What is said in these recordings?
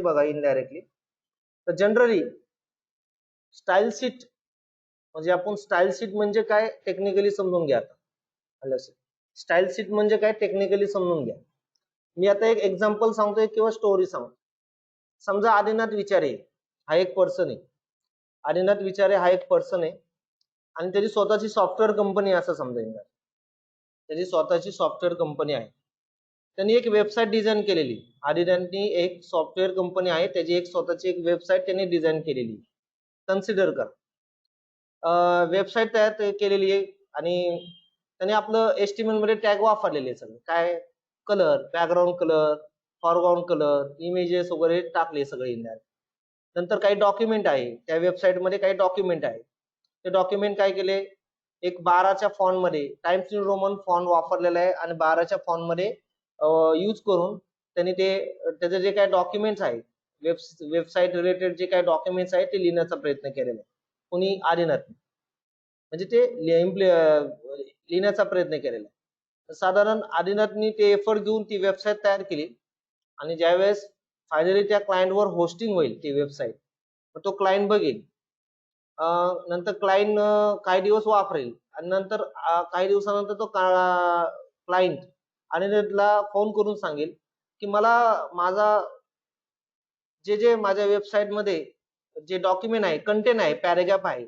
बघा इनडायरेक्टली. तर generally style sheet म्हणजे आपण स्टाईल शीट म्हणजे काय टेक्निकली समजून घ्या आता. स्टाईल शीट म्हणजे काय टेक्निकली समजून घ्या. मी आता एक एक्झाम्पल सांगतोय किंवा स्टोरी सांगतो. समजा आदिनाथ विचारे हा एक पर्सन आहे. आदिनाथ विचारे हा एक पर्सन आहे आणि त्याची स्वतःची सॉफ्टवेअर कंपनी आहे असं समजायचं. त्याची स्वतःची सॉफ्टवेअर कंपनी आहे. त्यांनी एक वेबसाईट डिझाईन केलेली. आदिनाथनी एक सॉफ्टवेअर कंपनी आहे, त्याची एक स्वतःची एक वेबसाईट त्यांनी डिझाईन केलेली. कन्सिडर कर. वेबसाईट तयार केलेली आहे आणि त्याने आपलं HTML मध्ये टॅग वापरलेले सगळे. काय colour, background colour, foreground colour, images वगैरे टाकले सगळे इंडियात. नंतर काही डॉक्युमेंट आहे, त्या वेबसाईट मध्ये काही डॉक्युमेंट आहे. ते डॉक्युमेंट काय केले, एक 12च्या फॉन्ट मध्ये टाइम्स न्यू रोमन फॉन्ट वापरलेला आहे आणि 12च्या फॉन्ट मध्ये यूज करून त्यांनी त्याचे जे काही डॉक्युमेंट्स आहेत, वेबसाईट रिलेटेड जे काही डॉक्युमेंट्स आहेत ते लिहिण्याचा प्रयत्न केलेला आहे. कोणी आदिनाथ म्हणजे ते लिहिण्याचा प्रयत्न केलेला आहे. साधारण आदिनाथनी ते एफर्ट घेऊन ती वेबसाईट तयार केली आणि ज्यावेळेस फायनली त्या क्लायंटवर होस्टिंग होईल ती वेबसाईट, तो क्लायंट बघेल. नंतर क्लायंट काही दिवस वापरेल आणि नंतर काही दिवसानंतर तो क्लायंट आदिनाथला फोन करून सांगेल की मला माझा जे माझ्या वेबसाईट मध्ये जे डॉक्युमेंट आहे, कंटेंट आहे, पॅराग्राफ आहे,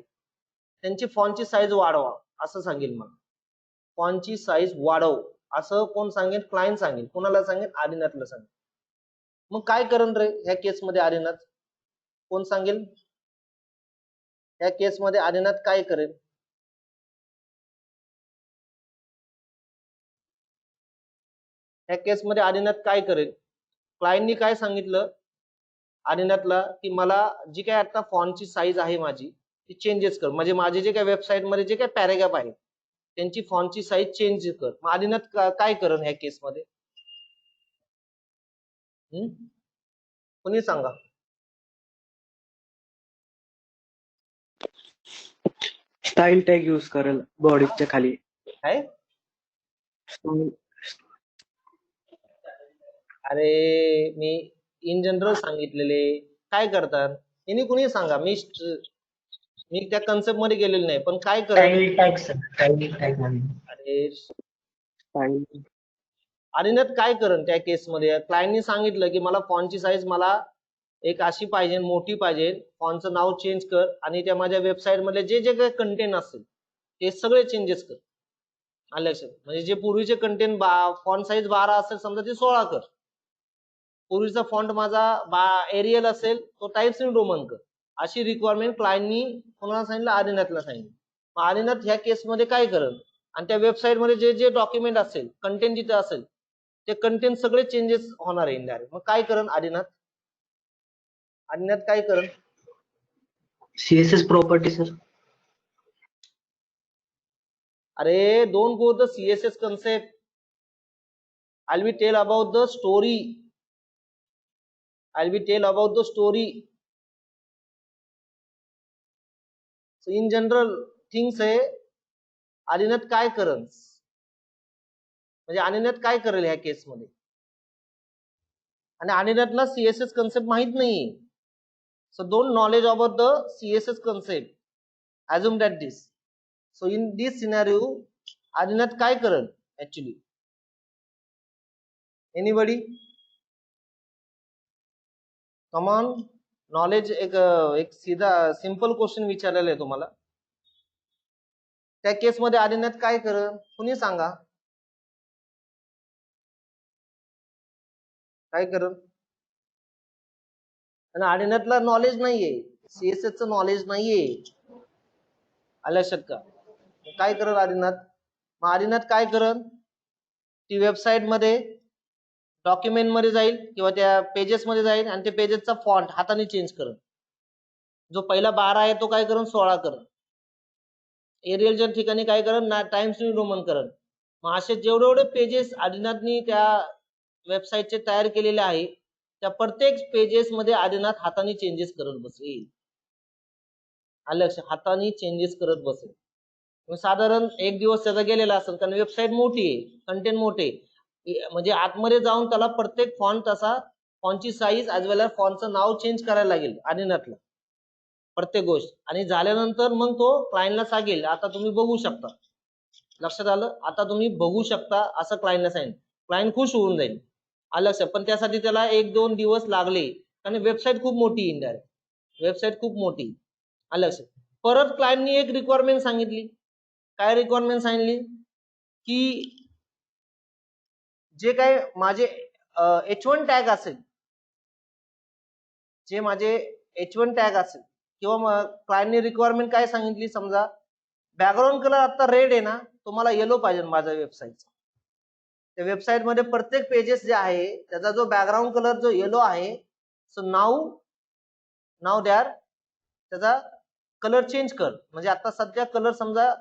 त्यांची फॉन्टची साईज वाढवा असं सांगेल. मग फॉन्टची साईज वाढव असं कोण सांगेल? क्लायंट सांगेल. कोणाला सांगेल? आदिनाथला सांगेल. मग काय करेल रे ह्या केसमध्ये आदिनाथ? कोण सांगेल? या केसमध्ये आदिनाथ काय करेल? या केसमध्ये आदिनाथ काय करेल? क्लायंटनी काय सांगितलं आदिनाथला की मला जी काय आता फॉन्टची साईज आहे माझी ती चेंजेस कर. म्हणजे माझे जे काय वेबसाईट मध्ये जे काय पॅराग्राफ आहे त्यांची फॉन्टची साईज चेंज कर. मग आदिनाथ काय करेल ह्या केसमध्ये? कोणी सांगा. स्टाईल टॅग यूज करेल बॉडीच्या खाली. काय? अरे मी इन जनरल सांगितलेले. काय करतात यांनी कुणी सांगा. मी त्या कन्सेप्ट मध्ये गेलेलो नाही, पण काय करत अरे आदिनाथ काय करण त्या केसमध्ये? क्लायंटनी सांगितलं की मला फॉन्टची साईज मला एक अशी पाहिजे, मोठी पाहिजे, फॉन्टचं नाव चेंज कर आणि त्या माझ्या वेबसाईट मध्ये जे जे काही कंटेंट असेल ते सगळे चेंजेस कर. आलं लक्षात? म्हणजे जे पूर्वीचे कंटेंट फॉन्ट साईज 12 असेल समजा ते 16 कर. पूर्वीचा फॉन्ट माझा एरियल असेल तो टाइम्स न्यू रोमन कर. अशी रिक्वायरमेंट क्लायंटनी कोणाला सांगितलं? आदिनाथला सांगितलं. मग आदिनाथ ह्या केसमध्ये काय करेल? आणि त्या वेबसाईट मध्ये जे जे डॉक्युमेंट असेल, कंटेंट जिथे असेल ते कंटेंट सगळे चेंजेस होणार आहे इनडायरेक्ट. मग काय करेल आदिनाथ? आदिनाथ काय करेल? CSS property sir. अरे don't go the CSS concept. I'll be tell about the story. So in general things आहे आदिनाथ काय करेल? म्हणजे आदिनाथ काय करेल ह्या केसमध्ये? आणि आदिनाथला CSS कन्सेप्ट माहित नाहीये. So don't knowledge about the CSS concept. Assume that this. So in this scenario Adinath काय करेल actually? Anybody? Come on. Knowledge एक सीधा सिंपल क्वेश्चन विचारलेला आहे तुम्हाला. त्या केसमध्ये आदिनाथ काय करेल? कुणी सांगा. काय करेल? आणि आदिनाथला नॉलेज नाहीये, CSS चं नॉलेज नाहीये. आलं लक्षात का? काय करेल आदिनाथ? मग आदिनाथ काय करेल? ती वेबसाईट मध्ये डॉक्युमेंट मध्ये जाईल किंवा त्या पेजेस मध्ये जाईल आणि ते पेजेसचा फॉन्ट हाताने चेंज करेल. जो पहिला 12 आहे तो काय करेल? 16 करेल. एरियलच्या ठिकाणी काय करेल? टाइम्स न्यू रोमन करेल. मग असे जेवढे पेजेस आदिनाथनी त्या वेबसाईटचे तयार केलेले आहे त्या प्रत्येक पेजेस मध्ये आदिनाथ हाताने चेंजेस करत बसेल. आलं लक्षात? हाताने चेंजेस करत बसेल. साधारण एक दिवस त्याचा गेलेला असेल कारण वेबसाईट मोठी आहे, कंटेंट मोठे, म्हणजे आतमध्ये जाऊन त्याला प्रत्येक फॉन्ट तसा फॉन्टची साईज ॲज वेल एज फॉन्टचं नाव चेंज करायला लागेल आदिनाथला प्रत्येक गोष्ट, आणि झाल्यानंतर मग तो क्लायंटला सांगेल आता तुम्ही बघू शकता. लक्षात आलं? आता तुम्ही बघू शकता असं क्लायंटला सांगेल. क्लायंट खुश होऊन जाईल. आलं लक्षात? पण त्यासाठी त्याला 1-2 दिवस लागले, कारण वेबसाईट खूप मोठी इंडायरेक्ट, वेबसाईट खूप मोठी. आलं लक्षात? परत क्लायंटनी एक रिक्वायरमेंट सांगितली. काय रिक्वायरमेंट सांगितली? की जे काय माझे H1 टॅग असेल, जे माझे H1 टॅग असेल, किंवा क्लायंटने रिक्वायरमेंट काय सांगितली, समजा बॅकग्राऊंड कलर आता रेड आहे ना, तुम्हाला येलो पाहिजे माझ्या वेबसाईटचा. त्या वेबसाईट मध्ये प्रत्येक पेजेस जे आहे त्याचा जो बॅकग्राऊंड कलर जो येलो आहे, सो नाव द्यार त्याचा कलर चेंज कर. म्हणजे आता सध्या कलर समजा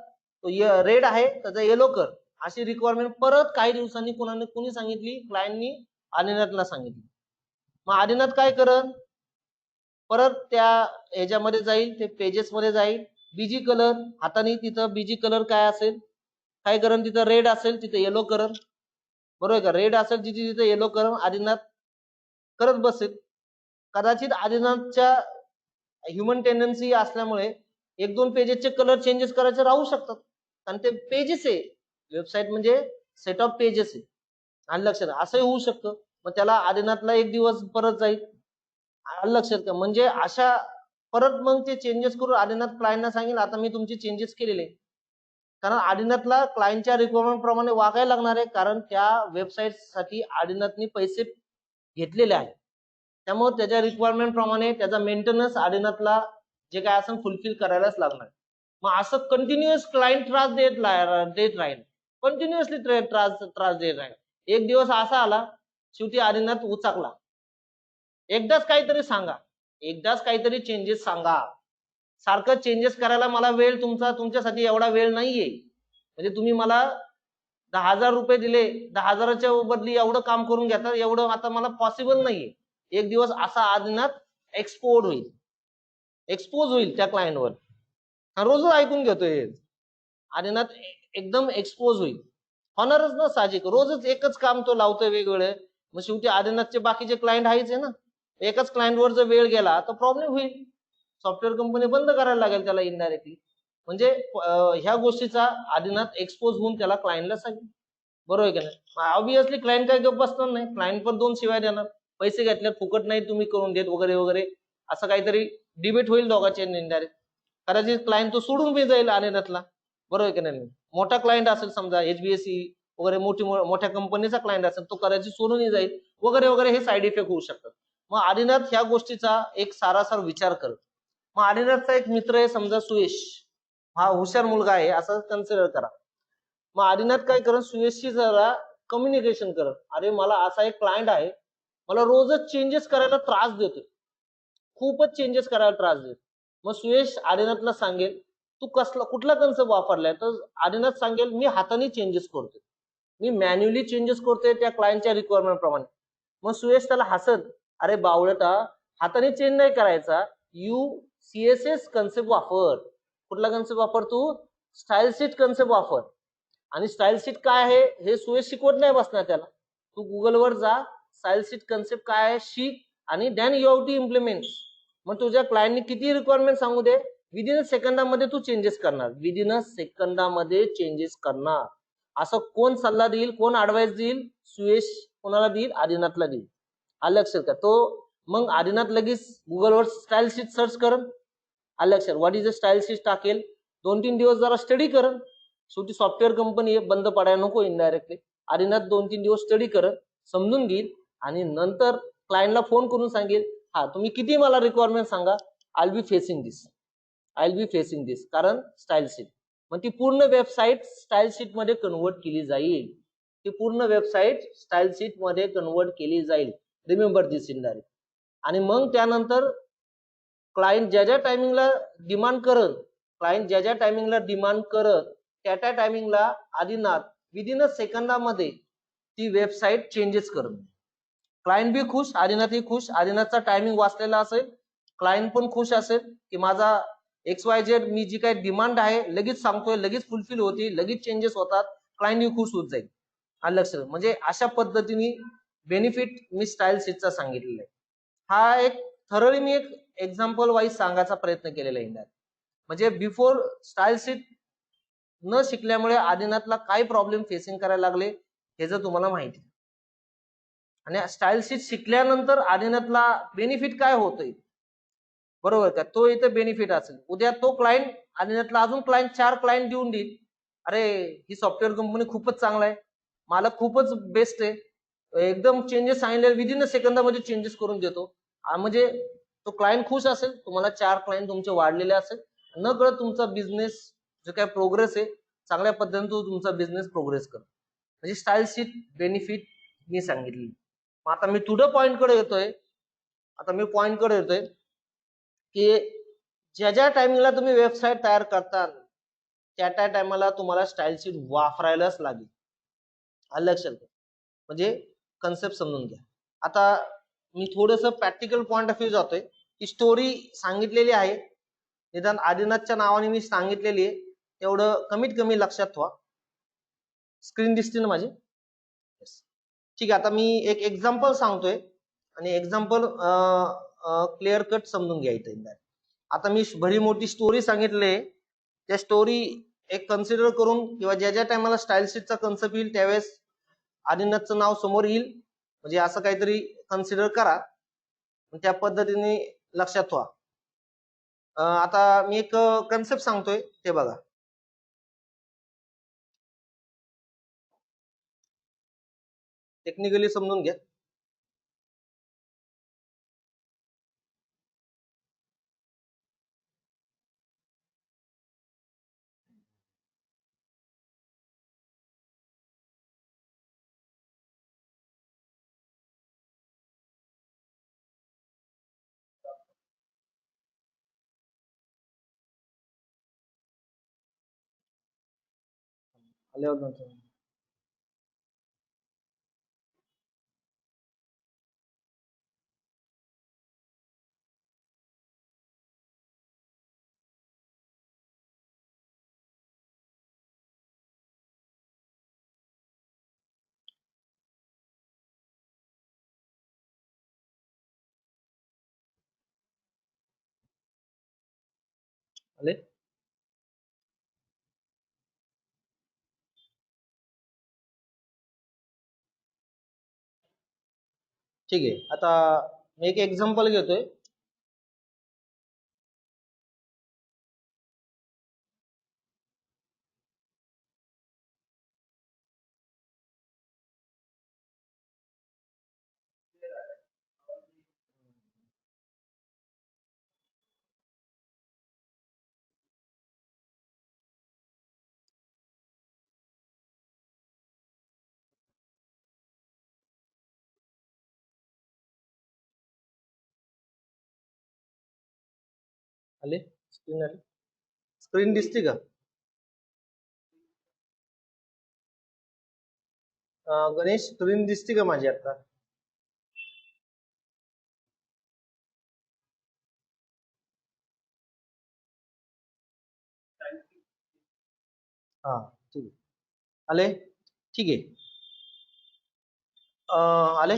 रेड आहे त्याचा येलो कर, अशी रिक्वायरमेंट परत काही दिवसांनी कोणी सांगितली, क्लायंटनी आदिनाथला सांगितली. मग आदिनाथ काय करत, परत त्या ह्याच्यामध्ये जाईल, ते पेजेस मध्ये जाईल, बीजी कलर हाताने तिथं बीजी कलर काय असेल काय करण, तिथं रेड असेल तिथं येलो करण, बरोबर का? रेड असेल जिथे तिथे येलो करण आदिनाथ करत बसेल. कदाचित आदिनाथच्या ह्युमन टेंडन्सी असल्यामुळे 1-2 पेजेसचे कलर चेंजेस करायचे राहू शकतात, कारण ते पेजेस आहे, वेबसाईट म्हणजे सेट ऑफ पेजेस आहे. आणि लक्षात असंही होऊ शकतं. मग त्याला आदिनाथला 1 दिवस परत जाईल. लक्षात का? म्हणजे अशा परत मग ते चेंजेस करून आदिनाथ क्लायंटला सांगेल आता मी तुमचे चेंजेस केलेले, कारण आदिनाथला क्लायंटच्या रिक्वायरमेंट प्रमाणे वागायला लागणार आहे, कारण त्या वेबसाईट साठी आदिनाथनी पैसे घेतलेले आहेत. त्यामुळे त्याच्या रिक्वायरमेंट प्रमाणे त्याचा मेंटेनन्स आदिनाथला जे काय असेल फुलफिल करायलाच लागणार. मग असं कंटिन्युअस क्लायंट त्रास देत राहील, कंटिन्युअसली त्रास देत राहील. एक दिवस असा आला, शेवटी आदिनाथ उचाकला, एकदाच काहीतरी सांगा, एकदाच काहीतरी चेंजेस सांगा. सारखं चेंजेस करायला मला वेळ तुमच्यासाठी एवढा वेळ नाहीये. म्हणजे तुम्ही मला 10,000 रुपये दिले, 10,000च्या बदली एवढं काम करून घेता, एवढं आता मला पॉसिबल नाहीये. एक दिवस असा आदिनाथ एक्सपोज होईल त्या क्लायंटवर. रोजच ऐकून घेतोय आदिनाथ एकदम एक्सपोज होईल, होणारच ना साहजिक. रोजच एकच काम तो लावतोय वेगवेगळे. मग शेवटी आदिनाथचे बाकीचे क्लायंट आहेच आहे ना. एकाच क्लायंटवर जर वेळ गेला तर प्रॉब्लेम होईल, सॉफ्टवेअर कंपनी बंद करायला लागेल त्याला इनडायरेक्टली. म्हणजे ह्या गोष्टीचा आदिनाथ एक्सपोज होऊन त्याला क्लायंटला सांगेल, बरोबर आहे का नाही? ऑब्विसली क्लायंट काय गप्प बसणार नाही, क्लायंट पण 2 शिवाय देणार, पैसे घेतल्यात फुकट नाही तुम्ही करून देत वगैरे वगैरे, असं काहीतरी डिबेट होईल दोघांचे इनडायरेक्ट. कदाचित क्लायंट तो सोडून बी जाईल आदिनाथला, बरोबर आहे का नाही? मोठा क्लायंट असेल समजा HBSC वगैरे मोठ्या कंपनीचा क्लायंट असेल, तो कदाचित सोडूनही जाईल वगैरे वगैरे, हे साईड इफेक्ट होऊ शकतात. मग आदिनाथ ह्या गोष्टीचा एक सारासार विचार करत. मग आदिनाथचा एक मित्र आहे समजा सुयश, हा हुशार मुलगा आहे असं कन्सिडर करा. मग आदिनाथ काय करत, सुयशशी जरा कम्युनिकेशन करत, अरे मला असा एक क्लायंट आहे, मला रोजच चेंजेस करायला त्रास देतोय, खूपच चेंजेस करायला त्रास देतो. मग सुयश आदिनाथला सांगेल तू कुठला कन्सेप्ट वापरलाय, तर आदिनाथ सांगेल मी हाताने चेंजेस करतोय, मी मॅन्युअली चेंजेस करतोय त्या क्लायंटच्या रिक्वायरमेंट प्रमाणे. मग सुयश त्याला हसत, अरे बावळटा, हाताने चेंज नाही करायचा, CSS कन्सेप्ट वापर. कुठला कन्सेप्ट वापर तू? स्टाईल शीट कन्सेप्ट वापर. आणि स्टाईल शीट काय आहे हे सुयश शिकवत नाही बसणार त्याला. तू गुगलवर जा, स्टाईल शीट कन्सेप्ट काय आहे शिक, आणि then you have to implement. मग तुझ्या क्लायंटने किती रिक्वायरमेंट सांगू दे, विदिन अ सेकंदामध्ये तू चेंजेस करणार, विदिन अ सेकंदामध्ये चेंजेस करणार. असं कोण सल्ला देईल, कोण ऍडवाइस देईल? सुयश कोणाला देईल? आदिनाथला देईल. आलं लक्षात का? तो मग आदिनाथ लगेच गुगलवर स्टाईल शीट सर्च करन, आलं लक्षात, what is a style sheet टाकेल, 2-3 दिवस जरा स्टडी करन. शेवटी सॉफ्टवेअर कंपनी बंद पडायला नको इनडायरेक्टली. आदिनाथ 2-3 दिवस स्टडी करत, समजून घेईल, आणि नंतर क्लायंटला फोन करून सांगेल, हा तुम्ही किती मला रिक्वायरमेंट सांगा, आय विल बी फेसिंग दिस, कारण स्टाईल शीट. मग ती पूर्ण वेबसाईट स्टाईल शीट मध्ये कन्वर्ट केली जाईल, ती पूर्ण वेबसाईट स्टाईल शीट मध्ये कन्वर्ट केली जाईल. रिमेंबर दिस इनडायरेक्ट. आणि मग त्यानंतर क्लायंट ज्या ज्या टायमिंगला डिमांड करत त्या टायमिंगला आदिनाथ विदिन अ सेकंदामध्ये ती वेबसाईट चेंजेस करत. क्लायंट बी खुश, आदिनाथही खुश, आदिनाथचा टायमिंग वाचलेला असेल, क्लायंट पण खुश असेल की माझा XYZ मी जी काही डिमांड आहे लगेच सांगतोय, लगेच फुलफिल होती, लगेच चेंजेस होतात, क्लायंट बी खुश होत जाईल. आणि लक्षात, म्हणजे अशा पद्धतीने बेनिफिट मी स्टाईल शीटचा सांगितलेला आहे. हा एक थरली मी एक एक्झाम्पल वाईज सांगायचा प्रयत्न केलेला आहे. म्हणजे बिफोर स्टाईल शीट न शिकल्यामुळे आदिनाथला काय प्रॉब्लेम फेसिंग करायला लागले हे जर तुम्हाला माहिती, आणि स्टाईल शीट शिकल्यानंतर आदिनाथला बेनिफिट काय होतोय, बरोबर का, तो इथे बेनिफिट असेल. उद्या तो क्लायंट आदिनाथला अजून क्लायंट 4 क्लायंट देऊन देईल, अरे ही सॉफ्टवेअर कंपनी खूपच चांगला आहे, मालक खूपच बेस्ट आहे, एकदम चेंजेस सांगितले विदिन अ सेकंदामध्ये चेंजेस करून देतो. म्हणजे तो क्लायंट खुश असेल, तुम्हाला 4 क्लायंट तुमचे वाढलेले असेल, न कळत तुमचा बिझनेस जो काय प्रोग्रेस आहे चांगल्या पद्धतीने तो तुमचा बिझनेस प्रोग्रेस करतो. म्हणजे स्टाईल शीट बेनिफिट मी सांगितली. मग आता मी टू द पॉइंट कडे येतोय. आता मी पॉइंट कडे येतोय की ज्या ज्या टायमिंगला तुम्ही वेबसाईट तयार करता त्या त्या टायमाला तुम्हाला स्टाईल शीट वापरायलाच लागेल. आलं लक्षात? म्हणजे कन्सेप्ट समजून घ्या. आता मी थोडस प्रॅक्टिकल पॉइंट ऑफ व्ह्यू जातोय की स्टोरी सांगितलेली आहे, निदान आदिनाथच्या नावाने मी सांगितलेली आहे, तेवढं कमीत कमी लक्षात ठेवा. स्क्रीन दिसते ना माझी? ठीक आहे. आता मी एक एक्झाम्पल सांगतोय आणि एक्झाम्पल क्लिअर कट समजून घ्यायचं. आता मी भरी मोठी स्टोरी सांगितली, त्या स्टोरी एक कन्सिडर करून किंवा ज्या ज्या टायमाला स्टाईल शीटचा कन्सेप्ट येईल त्यावेळेस आदिनाथचं नाव समोर येईल, म्हणजे असं काहीतरी कन्सिडर करा, त्या पद्धतीने लक्षात ठेवा. आता मी एक कन्सेप्ट सांगतोय ते बघा. टेक्निकली समजून घ्या. आले? ठीक आहे. आता मी एक एक्झाम्पल घेतोय. आले? स्क्रीन आली? स्क्रीन दिसते का? गणेश, स्क्रीन दिसते का माझी आता? हा, ठीक आहे. आले? ठीक आहे. आले?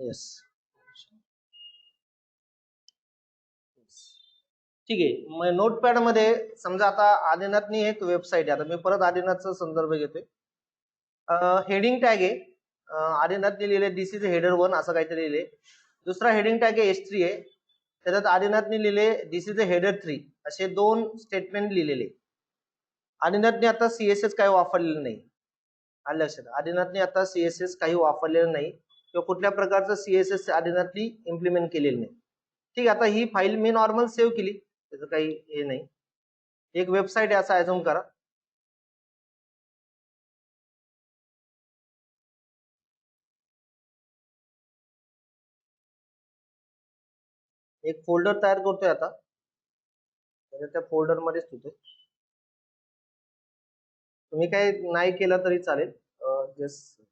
येस. ठीक आहे. मग नोटपॅड मध्ये समजा आता आदिनाथनी एक वेबसाईट आहे. आता मी परत आदिनाथचा संदर्भ घेतोय. हेडिंग टॅग आहे, आदिनाथने लिहिले दिस इज हेडर 1 असं काहीतरी लिहिले. दुसरा हेडिंग टॅग आहे S3 आहे, त्याच्यात आदिनाथने लिहिले दिस इज हेडर 3, असे 2 स्टेटमेंट लिहिलेले. आदिनाथने आता CSS काही वापरलेलं नाही. आलं लक्षात? आदिनाथने आता CSS काही वापरलेलं नाही किंवा कुठल्या प्रकारचं CSS आदिनाथनी इम्प्लिमेंट केलेलं नाही. ठीक आहे. आता ही फाईल मी नॉर्मल सेव्ह केली, त्याचं काही हे नाही. एक वेबसाईट आहे असं ऍझ्युम करा. एक फोल्डर तयार करतोय आता, त्या फोल्डर मध्येच होतोय. तुम्ही काही नाही केलं तरी चालेल. जस्ट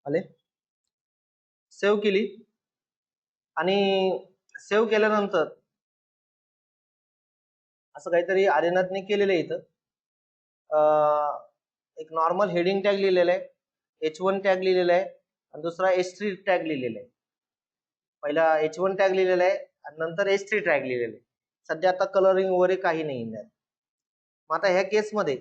आले, सेव्ह केली आणि सेव्ह केल्यानंतर असं काहीतरी आर्यनाथने केलेलं आहे इथं. एक नॉर्मल हेडिंग टॅग लिहिलेला आहे, H1 टॅग लिहिलेला आहे आणि दुसरा H3 टॅग लिहिलेला आहे. पहिला H1 टॅग लिहिलेला आहे आणि नंतर H3 टॅग लिहिलेला आहे. सध्या आता कलरिंग वगैरे काही नाही त्यात. मग आता ह्या केसमध्ये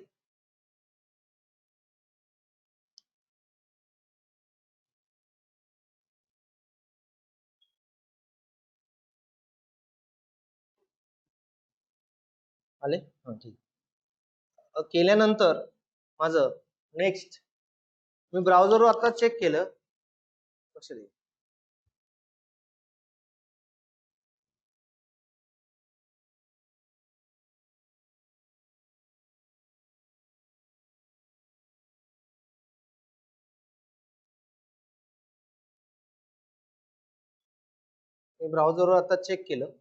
आले ठीक. केल्यानंतर माझं नेक्स्ट मी ब्राउझरवर आता चेक केलं, लक्ष दे. मी ब्राउझरवर आता चेक केलं.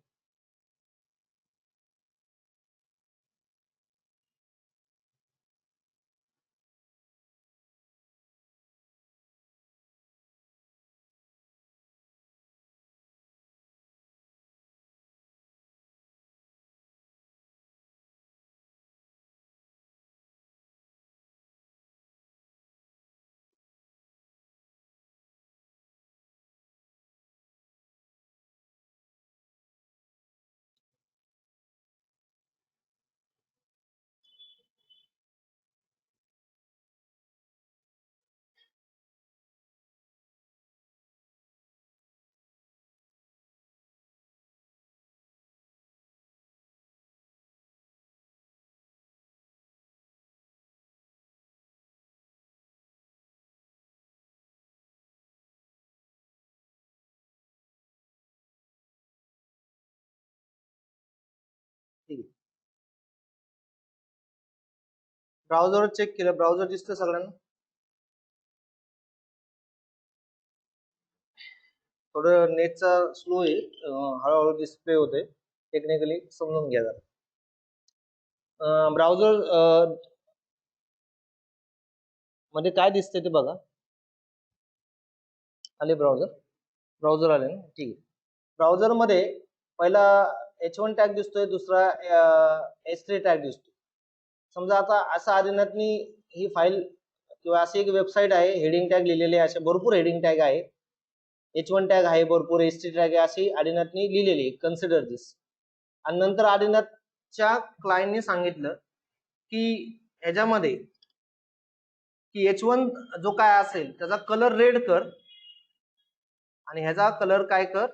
ठीक आहे. ब्राउझरवर चेक केलं, ब्राउझर दिसतं सगळ्यांना. थोडं नेटचा स्लो आहे, हळूहळू डिस्प्ले होते, टेक्निकली समजून घ्या जरा. ब्राउझर मध्ये काय दिसतंय ते बघा. आले ब्राउझर आले ना, ठीक आहे. ब्राउझर मध्ये पहिला H1 टॅग दिसतोय, दुसरा H3 टॅग दिसतोय. समजा आता असं आदिनाथनी ही फाईल किंवा अशी एक वेबसाईट आहे, हेडिंग टॅग लिहिलेले असे भरपूर हेडिंग टॅग आहे, H1 टॅग आहे भरपूर, H3 टॅग आहे, अशी आदिनाथनी लिहिलेली, कन्सिडर दिस. आणि नंतर आदिनाथच्या क्लायंटने सांगितलं की ह्याच्यामध्ये की H1 जो काय असेल त्याचा कलर रेड कर आणि ह्याचा कलर काय कर,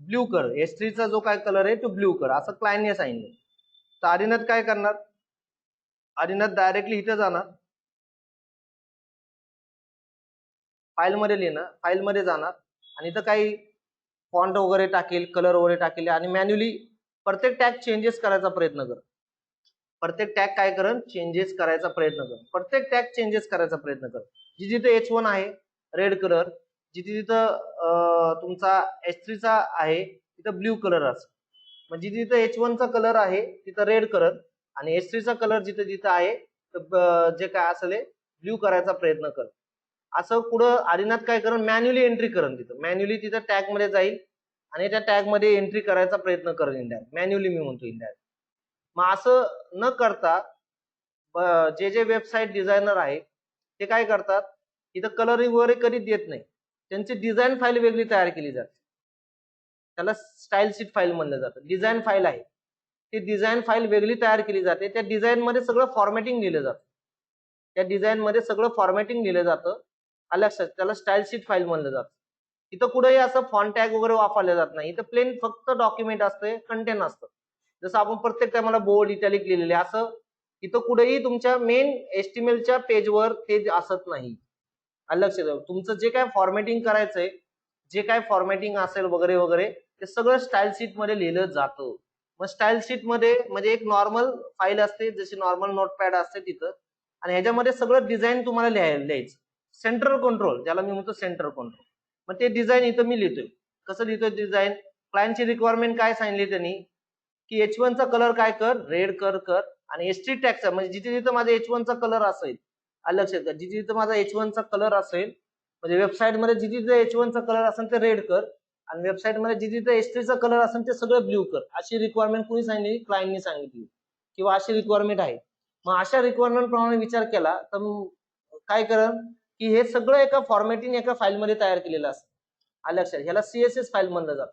ब्ल्यू कर. H3 चा जो काय कलर आहे तो ब्ल्यू कर, असं क्लायंटने सांगितलं. तर आदिनाथ काय करणार, आदिनाथ डायरेक्टली इथे जाणार, फाईल मध्ये लिहिणार, फाईल मध्ये जाणार आणि इथं काही फॉन्ट वगैरे टाकेल, कलर वगैरे टाकेल आणि मॅन्युअली प्रत्येक टॅग चेंजेस करायचा प्रयत्न कर. प्रत्येक टॅग काय कर, चेंजेस करायचा प्रयत्न कर. प्रत्येक टॅग चेंजेस करायचा प्रयत्न कर. जिथे H1 आहे रेड कलर, जिथे तिथं तुमचा H3 चा आहे तिथं ब्ल्यू कलर असं. म्हणजे जिथे H1 चा कलर आहे तिथं रेड कलर आणि H3 चा कलर जिथे जिथं आहे जे काय असेल ब्ल्यू करायचा प्रयत्न कर. असं पुढं आदिनाथ काय करेल, मॅन्युअली एंट्री करेल, तिथं मॅन्युअली तिथं टॅग मध्ये जाईल आणि त्या टॅग मध्ये एंट्री करायचा प्रयत्न करेल इंडायरेक्ट, मॅन्युअली मी म्हणतो इंडायरेक्ट. मग असं न करता जे वेबसाईट डिझायनर आहे ते काय करतात, इथं कलरिंग वगैरे कधी देत नाही, त्यांची डिझाईन फाईल वेगळी तयार केली जाते, त्याला स्टाईल शीट फाईल म्हणलं जातं. डिझाईन फाईल आहे ती डिझाईन फाईल वेगळी तयार केली जाते, त्या डिझाईन मध्ये सगळं फॉर्मॅटिंग लिहिलं जातं, त्या डिझाईन मध्ये सगळं फॉर्मॅटिंग लिहिलं जातं. लक्षात, त्याला स्टाईल शीट फाईल म्हणलं जातं. इथं कुठेही असं फॉन्ट टॅग वगैरे वापरले जात नाही, इथं प्लेन फक्त डॉक्युमेंट असते, कंटेंट असतं. जसं आपण प्रत्येक टायमाला बोल्ड इटॅलिक लिहिलेले असं इथं कुठेही तुमच्या मेन HTML पेजवर ते असत नाही. लक्षात ठेवा, तुमचं जे काय फॉर्मॅटिंग करायचंय, जे काय फॉर्मॅटिंग असेल वगैरे वगैरे ते सगळं स्टाईल शीट मध्ये लिहिलं जातं. मग स्टाईल शीट मध्ये म्हणजे एक नॉर्मल फाईल असते, जशी नॉर्मल नोटपॅड असते तिथं, आणि ह्याच्यामध्ये सगळं डिझाईन तुम्हाला लिहायचं. सेंट्रल कंट्रोल ज्याला मी म्हणतो सेंट्रल कंट्रोल, मग ते डिझाईन इथं मी लिहितोय. कसं लिहितोय डिझाईन, क्लायंटची रिक्वायरमेंट काय सांगितली त्यांनी की H1 चा कलर काय कर, रेड कर आणि H3 टॅगचा म्हणजे जिथे जिथं माझा H1 चा कलर असेल, लक्षात घ्या, जिथे जिथं माझा H1 चा कलर असेल म्हणजे वेबसाईट मध्ये जिथे जिथे H1 चा कलर असेल ते रेड कर आणि वेबसाईट मध्ये जिथे एस3 चा कलर असेल ते सगळं ब्ल्यू कर, अशी रिक्वायरमेंट कोणी सांगितली? क्लायंटनी सांगितली किंवा अशी रिक्वायरमेंट आहे. मग अशा रिक्वायरमेंट प्रमाणे विचार केला तर काय करण की हे सगळं एका फॉर्मॅटिंग एका फाईलमध्ये तयार केलेलं असतं. आलं लक्षात? ह्याला सीएसएस फाईल म्हणलं जातं.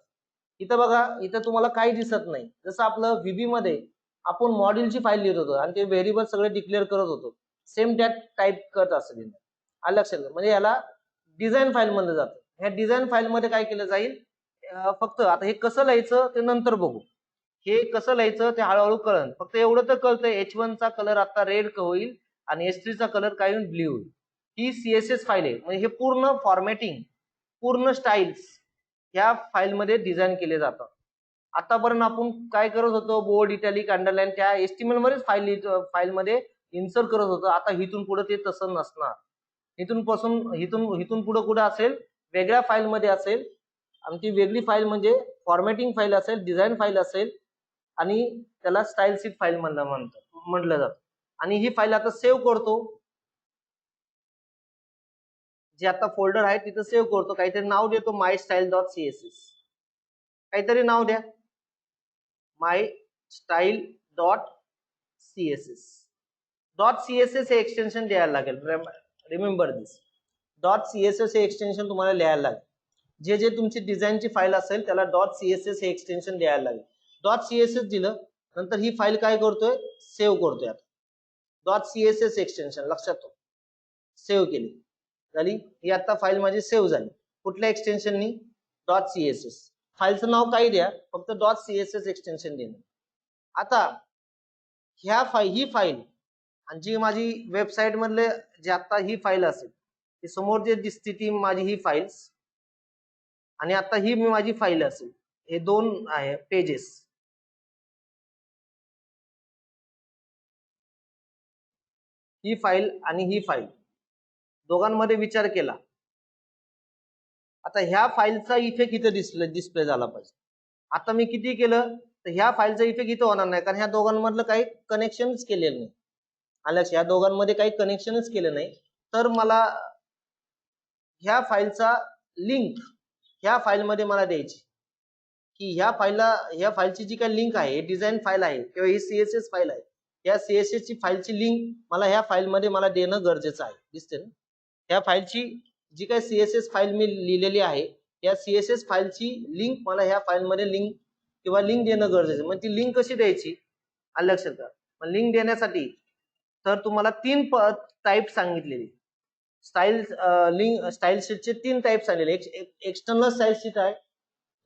इथं बघा, इथं तुम्हाला काही दिसत नाही. जसं आपलं व्हीबी मध्ये आपण मॉड्यूलची फाईल लिहित होतो आणि ते व्हेरिएबल सगळे डिक्लेअर करत होतो, सेम त्यात टाईप करत असेल. आलं लक्षात? म्हणजे याला डिझाईन फाईल म्हणलं जातं. ह्या डिझाईन फाईल मध्ये काय केलं जाईल, फक्त आता हे कसं लिहायचं ते नंतर बघू. हे कसं लिहायचं ते हळूहळू कळन. फक्त एवढं तर कळतंय H1 चा कलर आता रेड होईल आणि H3 चा कलर काय होईल? ब्ल्यू होईल. ही सीएसएस फाईल आहे. म्हणजे हे पूर्ण फॉर्मॅटिंग, पूर्ण स्टाईल्स या फाईल मध्ये डिझाईन केले जातात. आतापर्यंत आपण काय करत होतो? बोल्ड, इटॅलिक, अंडरलाईन त्या एचटीएमएल मध्येच फाईल मध्ये इन्सर्ट करत होतो. आता इथून पुढे ते तसं नसणार. इथून पुढे कुठे असेल? वेगळ्या फाईल मध्ये असेल आणि ती वेगळी फाईल म्हणजे फॉर्मॅटिंग फाईल असेल, डिझाईन फाईल असेल आणि त्याला स्टाईल शीट फाईल म्हटलं जातं. आणि ही फाईल आता सेव्ह करतो, जे आता फोल्डर आहे तिथं सेव्ह करतो. काहीतरी नाव देतो, माय स्टाईल डॉट सीएसएस, काहीतरी नाव द्या, my style dot CSS. Dot CSS हे एक्सटेन्शन द्यायला लागेल. रिमेंबर दिस, डॉट सीएसएस हे एक्सटेन्शन तुम्हाला लिहायला लागेल. जे तुमची डिझाईनची फाईल असेल त्याला डॉट सीएसएस हे एक्सटेन्शन द्यायला लागेल. डॉट सीएसएस दिलं नंतर ही फाईल काय करतोय? सेव्ह करतोय. आता डॉट सीएसएस एक्सटेन्शन लक्षात ठेवा, सेव्ह केली झाली. ही आता फाईल माझी सेव्ह झाली. कुठल्या एक्सटेन्शननी? Dot CSS. फाईलचं नाव काही द्या, फक्त डॉट सीएसएस एक्सटेन्शन देणं. आता ही फाईल आणि जी माझी वेबसाईट मधले जे आता ही फाईल असेल, ती समोर जे दिसते ती माझी ही फाईल्स, आणि आता ही माझी फाईल असेल. हे दोन आहे पेजेस. ही फाईल आणि ही फाईल दोघांमध्ये विचार केला. आता ह्या फाईलचा इफेक्ट इथे डिस्प्ले झाला पाहिजे. आता मी किती केलं तर ह्या फाईलचा इफेक्ट इथे होणार नाही, कारण ह्या दोघांमधलं काही कनेक्शनच केलेलं नाही. आलं? ह्या दोघांमध्ये काही कनेक्शनच केलं नाही. तर मला ह्या फाईलचा लिंक ह्या फाईलमध्ये मला द्यायची, की ह्या फाईलची जी काही लिंक आहे, डिझाईन फाईल आहे किंवा ही सीएसएस फाईल आहे, या सीएसएस ची फाईलची लिंक मला ह्या फाईलमध्ये मला देणं गरजेचं आहे. दिसते ना? ह्या फाईलची जी काही सीएसएस फाईल मी लिहिलेली आहे, या सीएसएस फाईलची लिंक मला ह्या फाईलमध्ये लिंक देणं गरजेचं. मग ती लिंक कशी द्यायची? आलं लक्षात का? मग लिंक देण्यासाठी तर तुम्हाला 3 टाईप सांगितलेली. स्टाईल शीटचे 3 टाईप सांगितलेले. एक्सटर्नल स्टाईल शीट आहे,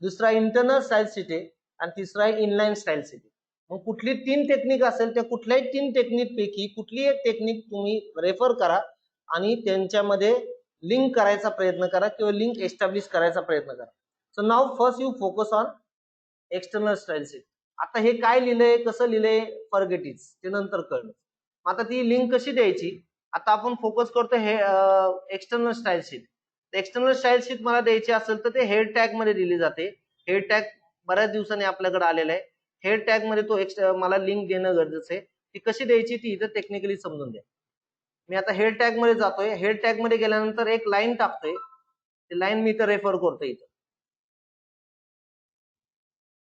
दुसरा इंटरनल स्टाईल शीट आहे आणि तिसरा आहे इनलाईन स्टाईल शीट. मग कुठली 3 टेक्निक असेल त्या कुठल्याही 3 टेक्निक पैकी कुठली एक टेक्निक तुम्ही रेफर करा आणि त्यांच्यामध्ये लिंक करायचा प्रयत्न करा किंवा लिंक एस्टॅब्लिश करायचा प्रयत्न करा. So now first you focus on external style sheet. आता हे काय लिहिलंय, कसं लिहिलंय, फॉरगेट इट, ते नंतर कळलं. आता ती लिंक कशी द्यायची? आता आपण फोकस करतो हे external style sheet. External style sheet मला द्यायची असेल तर ते हेड टॅग मध्ये दिली जाते. हेड टॅग बऱ्याच दिवसांनी आपल्याकडे आलेला आहे. हेड टॅग मध्ये तो मला लिंक देणं गरजेचं आहे. ती कशी द्यायची ती इथं टेक्निकली समजून द्या. मी आता हेड टॅग मध्ये जातोय. हेड टॅग मध्ये गेल्यानंतर एक लाईन टाकतोय. ती लाईन मी इथं रेफर करतोय. इथं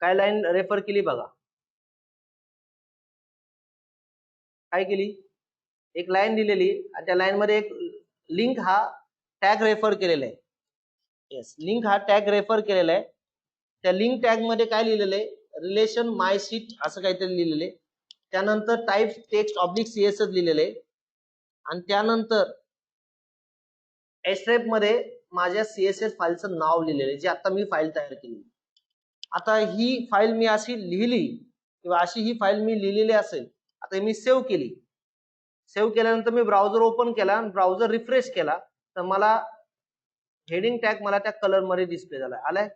काय लाईन रेफर केली बघा, काय केली? एक लाईन दिलेली आणि त्या लाईन मध्ये एक लिंक हा टॅग रेफर केलेला आहे. येस, लिंक हा टॅग रेफर केलेला आहे. त्या लिंक टॅग मध्ये काय लिहिलेलं आहे? रिलेशन माय शीट असं काहीतरी लिहिलेलं आहे. त्यानंतर टाईप टेक्स्ट ऑब्लिक सीएसएस लिहिलेलं आहे आणि त्यानंतर एसरेफ मध्ये माझ्या सीएसएस फाईलचं नाव लिहिलेलं आहे, जे आता मी फाईल तयार केली. आता ही फाईल मी अशी लिहिली किंवा अशी ही फाईल मी लिहिलेली असेल, आता मी सेव्ह केली. सेव्ह केल्यानंतर मी ब्राउझर ओपन केला आणि ब्राउझर रिफ्रेश केला तर मला हेडिंग टॅग मला त्या कलर मध्ये डिस्प्ले झाला. आलाय?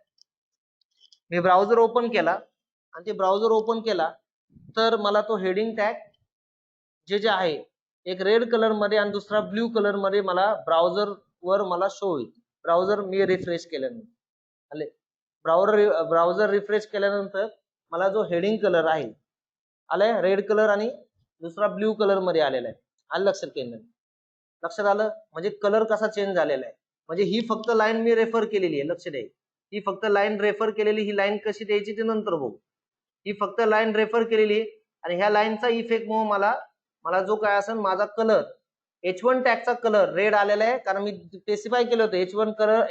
मी ब्राउझर ओपन केला आणि ते ब्राउझर ओपन केला तर मला तो हेडिंग टॅग जे आहे एक रेड कलर मध्ये आणि दुसरा ब्ल्यू कलर मध्ये मला ब्राउझर वर मला शो होईल. ब्राउझर मी रिफ्रेश केल्यानंतर आले. ब्राउझर रिफ्रेश केल्यानंतर मला जो हेडिंग कलर आहे आलाय रेड कलर आणि दुसरा ब्ल्यू कलर मध्ये आलेला आहे. आलं लक्षात केलं? लक्षात आलं? म्हणजे कलर कसा चेंज झालेला आहे. म्हणजे ही फक्त लाईन मी रेफर केलेली आहे, लक्ष द्या. ही फक्त लाईन रेफर केलेली, ही लाईन कशी द्यायची ते नंतर बघू. ही फक्त लाईन रेफर केलेली आहे आणि ह्या लाईनचा इफेक्ट मुळे मला जो काय असेल माझा कलर H1 टॅगचा कलर रेड आलेला आहे, कारण मी स्पेसिफाय केलं होतं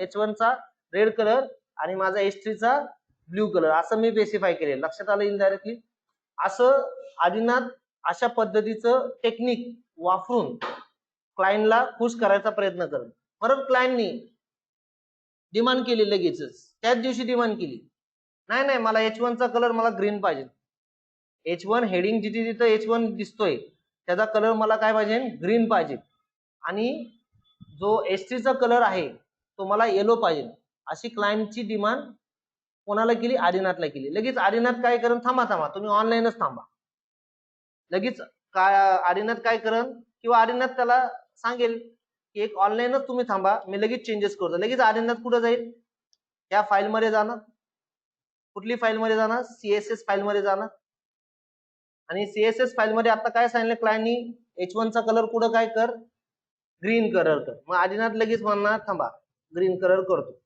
H1 चा रेड कलर आणि माझा H3 चा ब्ल्यू कलर असं मी स्पेसिफाय केले. लक्षात आलं इनडायरेक्टली. असं आदिनाथ अशा पद्धतीचं टेक्निक वापरून क्लायंटला खुश करायचा प्रयत्न करत. परत क्लायंटनी डिमांड केली, लगेचच त्याच दिवशी डिमांड केली, नाही मला H1 चा कलर मला ग्रीन पाहिजे. H1 हेडिंग जिथे तिथं H1 दिसतोय त्याचा कलर मला काय पाहिजे, ग्रीन पाहिजे. आणि जो H3 चा कलर आहे तो मला येलो पाहिजे. अशी क्लायंटची डिमांड कोणाला केली, आदिनाथला केली. लगेच आदिनाथ काय करेल, थांबा तुम्ही ऑनलाईनच थांबा. लगेच काय आदिनाथ काय करेल, किंवा आदिनाथ त्याला सांगेल की एक ऑनलाईनच तुम्ही थांबा, मी लगेच चेंजेस करतो. लगेच आदिनाथ कुठं जाईल, त्या फाईल मध्ये जाणार. कुठली फाईल मध्ये जाणार, CSS फाईल मध्ये जाणार. आणि CSS फाईल मध्ये आता काय सांगितलं क्लायंटनी, H1 चा कलर कुठं काय कर, ग्रीन कलर कर. मग आदिनाथ लगेच म्हणणार थांबा ग्रीन कलर करतो.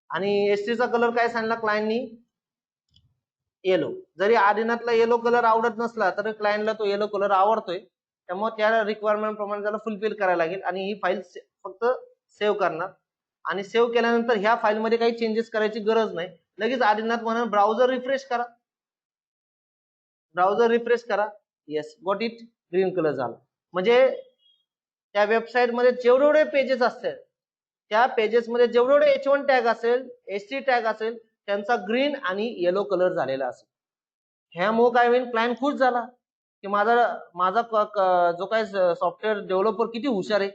आणि H3 चा कलर काय सांगितला क्लायंटनी, येलो. जरी आदिनाथला येलो कलर आवडत नसला तरी क्लायंटला तो येलो कलर आवडतोय, त्यामुळे त्या रिक्वायरमेंट प्रमाणे त्याला फुलफिल करायला लागेल. आणि ही फाईल फक्त सेव्ह करणार आणि सेव्ह केल्यानंतर ह्या फाईल मध्ये काही चेंजेस करायची गरज नाही. लगेच आदिनाथ म्हणून ब्राउझर रिफ्रेश करा, ब्राउझर रिफ्रेश करा, yes got it, green colour झाला. म्हणजे त्या वेबसाईट मध्ये जेवढे पेजेस असतील त्या पेजेस मध्ये जेवढे H1 टॅग असेल, H3 टॅग असेल, त्यांचा ग्रीन आणि येलो कलर झालेला असेल. ह्यामुळे काय होईल, क्लायंट खुश झाला की माझा जो काय सॉफ्टवेअर डेव्हलपर किती हुशार आहे,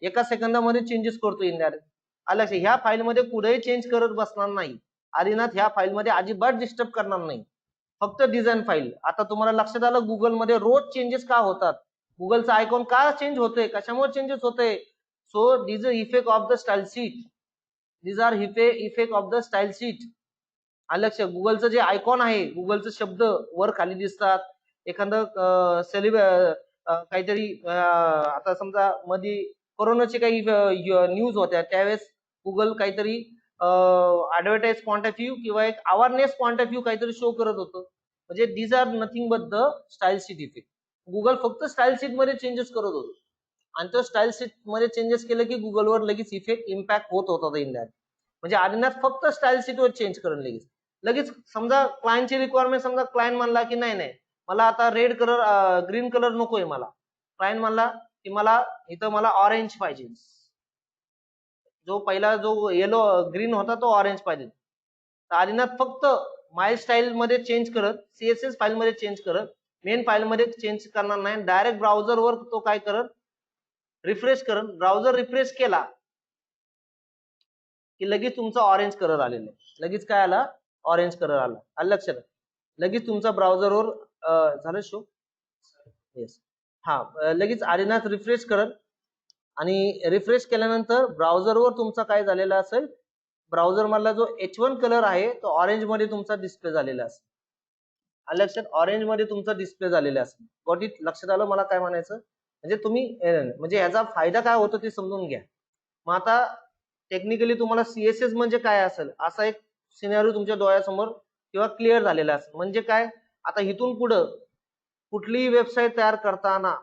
एका सेकंदामध्ये चेंजेस करतो इनडायरेक्ट. आलं, ह्या फाईल मध्ये कुठेही चेंज करत बसणार नाही आदिनाथ. ह्या फाईल मध्ये अजिबात डिस्टर्ब करणार नाही, फक्त डिझाईन फाईल. आता तुम्हाला लक्षात आलं गुगल मध्ये रोज चेंजेस का होतात, गुगलचा आयकॉन का चेंज होतोय, कशामुळे चेंजेस होतोय. So this effect of the style sheet, these are effect of the style sheet. लक्ष, गुगलचं जे आयकॉन आहे, गुगलचं शब्द वर खाली दिसतात. एखादं काहीतरी आता समजा मध्ये कोरोनाची काही न्यूज होत्या त्यावेळेस गुगल काहीतरी ऍडव्हर्टाइज पॉइंट ऑफ व्ह्यू किंवा एक अवेअरनेस पॉइंट ऑफ व्ह्यू काहीतरी शो करत होतं. म्हणजे these are nothing but the style sheet effect. Google फक्त स्टाईल शीट मध्ये चेंजेस करत होतं आणि तो स्टाईल शीट मध्ये चेंजेस केलं की गुगलवर लगेच इफेक्ट इम्पॅक्ट होत होता इंडियात. म्हणजे आदिनाथ फक्त स्टाईल शीट वर चेंज करून लगेच समजा क्लायंटची रिक्वायरमेंट, समजा क्लायंट म्हणला की नाही मला आता रेड कलर ग्रीन कलर नकोय, मला क्लायंट म्हणला की मला इथं मला ऑरेंज पाहिजे, जो पहिला जो येलो ग्रीन होता तो ऑरेंज पाहिजे. तर आदिनाथ फक्त माय स्टाईल मध्ये चेंज करत, CSS फाईल मध्ये चेंज करत, मेन फाईल मध्ये चेंज करणार नाही. डायरेक्ट ब्राउझर वर तो काय करत, रिफ्रेश करत. ब्राउझर रिफ्रेश केला की लगेच तुमचा ऑरेंज कलर आलेला आहे. लगेच काय आला, ऑरेंज कलर आला. आलं लक्षात, लगेच तुमचा ब्राउझरवर झालं शो, येस. हा, लगेच आदिनाथ रिफ्रेश करत आणि रिफ्रेश केल्यानंतर ब्राउझरवर तुमचा काय झालेला असेल, ब्राउझर मधला जो H1 कलर आहे तो ऑरेंज मध्ये तुमचा डिस्प्ले झालेला असेल. आलं लक्षात, ऑरेंज मध्ये तुमचा डिस्प्ले झालेला असेल. गॉट इट, लक्षात आलं मला काय म्हणायचं. म्हणजे तुम्ही म्हणजे याचा फायदा काय होतो ते समजून घ्या. मग आता टेक्निकली तुम्हाला CSS म्हणजे काय असेल असा एक सिनेरिओ तुमच्या डोळ्यासमोर किंवा क्लिअर झालेला असेल. म्हणजे काय, आता इथून पुढं कुठलीही वेबसाईट तयार करताना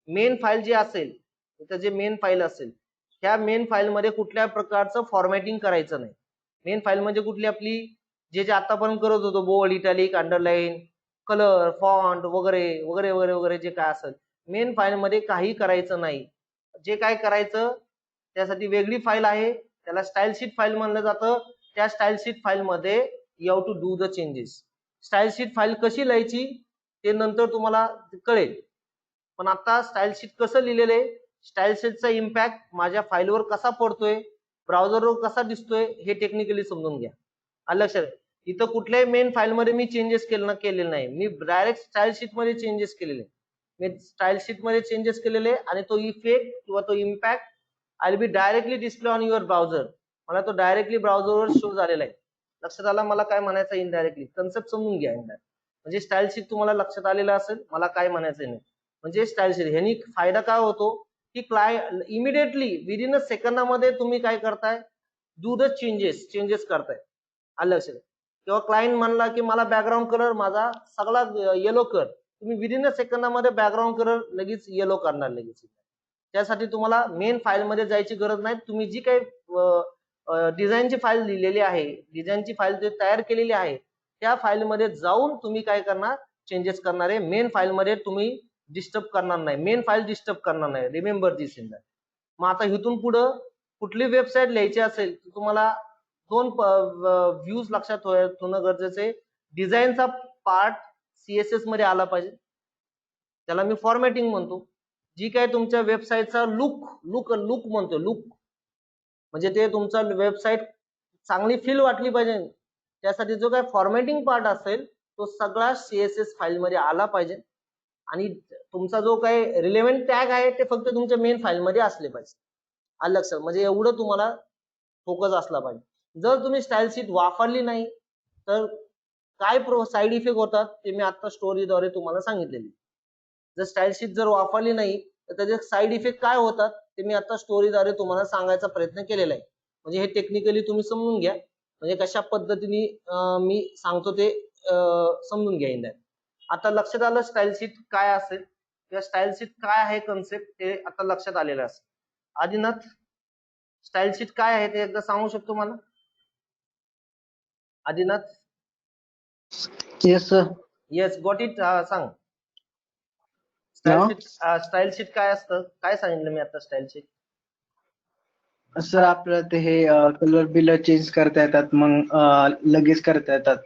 मेन फाईल जी असेल, तिथं जे मेन फाईल असेल त्या मेन फाईल मध्ये कुठल्या प्रकारचं फॉर्मॅटिंग करायचं नाही. मेन फाईल म्हणजे कुठली, आपली जे आतापर्यंत करत होतो bold, italic, underline, colour, font वगैरे वगैरे वगैरे वगैरे जे काय असेल मेन फाईल मध्ये काही करायचं नाही. जे काय करायचं त्यासाठी वेगळी फाईल आहे, त्याला स्टाईल शीट फाईल म्हणलं जातं. त्या स्टाईल शीट फाईल मध्ये you have to do the changes. Style sheet file कशी लिहायची ते नंतर तुम्हाला कळेल, पण आता स्टाईल शीट कसं लिहिलेलं आहे, स्टाईल शीटचा इम्पॅक्ट माझ्या फाईलवर कसा पडतोय, ब्राउझरवर कसा दिसतोय, हे टेक्निकली समजून घ्या. आलं लक्षात, इथं कुठल्याही मेन फाईल मध्ये मी चेंजेस केलेले नाही, मी डायरेक्ट स्टाईल शीट मध्ये चेंजेस केलेले. मी स्टाईल शीट मध्ये चेंजेस केलेले आणि तो इफेक्ट किंवा तो impact I will be directly display on your browser. मला तो डायरेक्टली ब्राउझरवर शो झालेला आहे. लक्षात आला मला काय म्हणायचं, इनडायरेक्टली कन्सेप्ट समजून घ्या. म्हणजे स्टाईल शीट तुम्हाला लक्षात आलेला असेल मला काय म्हणायचं नाही. म्हणजे स्टाईल शीट ह्यानी फायदा काय होतो की इमिडिएटली विदिन अ सेकंदामध्ये तुम्ही काय करताय, डू द चेंजेस करताय. आलं लक्षात. किंवा क्लायंट म्हणला की मला बॅकग्राऊंड कलर माझा सगळा येलो कर, तुम्ही विदिन अ सेकंदामध्ये बॅकग्राऊंड कलर लगेच येलो करणार लगेच. त्यासाठी तुम्हाला मेन फाईल मध्ये जायची गरज नाही. तुम्ही जी काही डिझाईनची फाईल लिहिलेली आहे, डिझाईनची फाईल जे तयार केलेली आहे, त्या फाईल मध्ये जाऊन तुम्ही काय करणार, चेंजेस करणार आहे. मेन फाईल मध्ये तुम्ही डिस्टर्ब करणार नाही, मेन फाईल डिस्टर्ब करणार नाही. Remember this in that. मग आता इथून पुढं कुठली वेबसाईट लिहायची असेल तर तुम्हाला दोन व्ह्यूज लक्षात ठेवणं गरजेचं आहे. डिझाईनचा पार्ट सीएसएस मध्ये आला पाहिजे, त्याला मी फॉर्मॅटिंग म्हणतो. जी काय तुमच्या वेबसाईटचा लुक म्हणतो, लुक म्हणजे ते तुमचा वेबसाईट चांगली फील वाटली पाहिजे, त्यासाठी जो काय फॉर्मॅटिंग पार्ट असेल तो सगळा सीएसएस फाईल मध्ये आला पाहिजे. आणि तुमचा जो काही रिलेव्हंट टॅग आहे ते फक्त तुमच्या मेन फाईल मध्ये असले पाहिजे. आलं लक्षात. म्हणजे एवढं तुम्हाला फोकस असला पाहिजे. जर तुम्ही स्टाईल शीट वापरली नाही तर काय साईड इफेक्ट होतात ते मी आता स्टोरीद्वारे तुम्हाला सांगितलेले. जर स्टाईल शीट जर वापरली नाही तर त्याचे साईड इफेक्ट काय होतात ते मी आता स्टोरीद्वारे तुम्हाला सांगायचा प्रयत्न केलेला आहे. म्हणजे हे टेक्निकली तुम्ही समजून घ्या, म्हणजे कशा पद्धतीने मी सांगतो ते समजून घ्या इंदा. आता लक्षात आलं स्टाईल शीट काय असेल किंवा स्टाईल शीट काय आहे कन्सेप्ट ते आता लक्षात आलेलं असेल. आदिनाथ, स्टाईल शीट काय आहे ते एकदा सांगू शकतो मला? Adinath? Yes sir. Yes, got it. सांग. स्टाईल शीट काय असतं, काय सांगितलं मी आता स्टाईल शीट? सर आपल्याला ते हे कलर बिल चेंज करता येतात, मग लगेच करता येतात.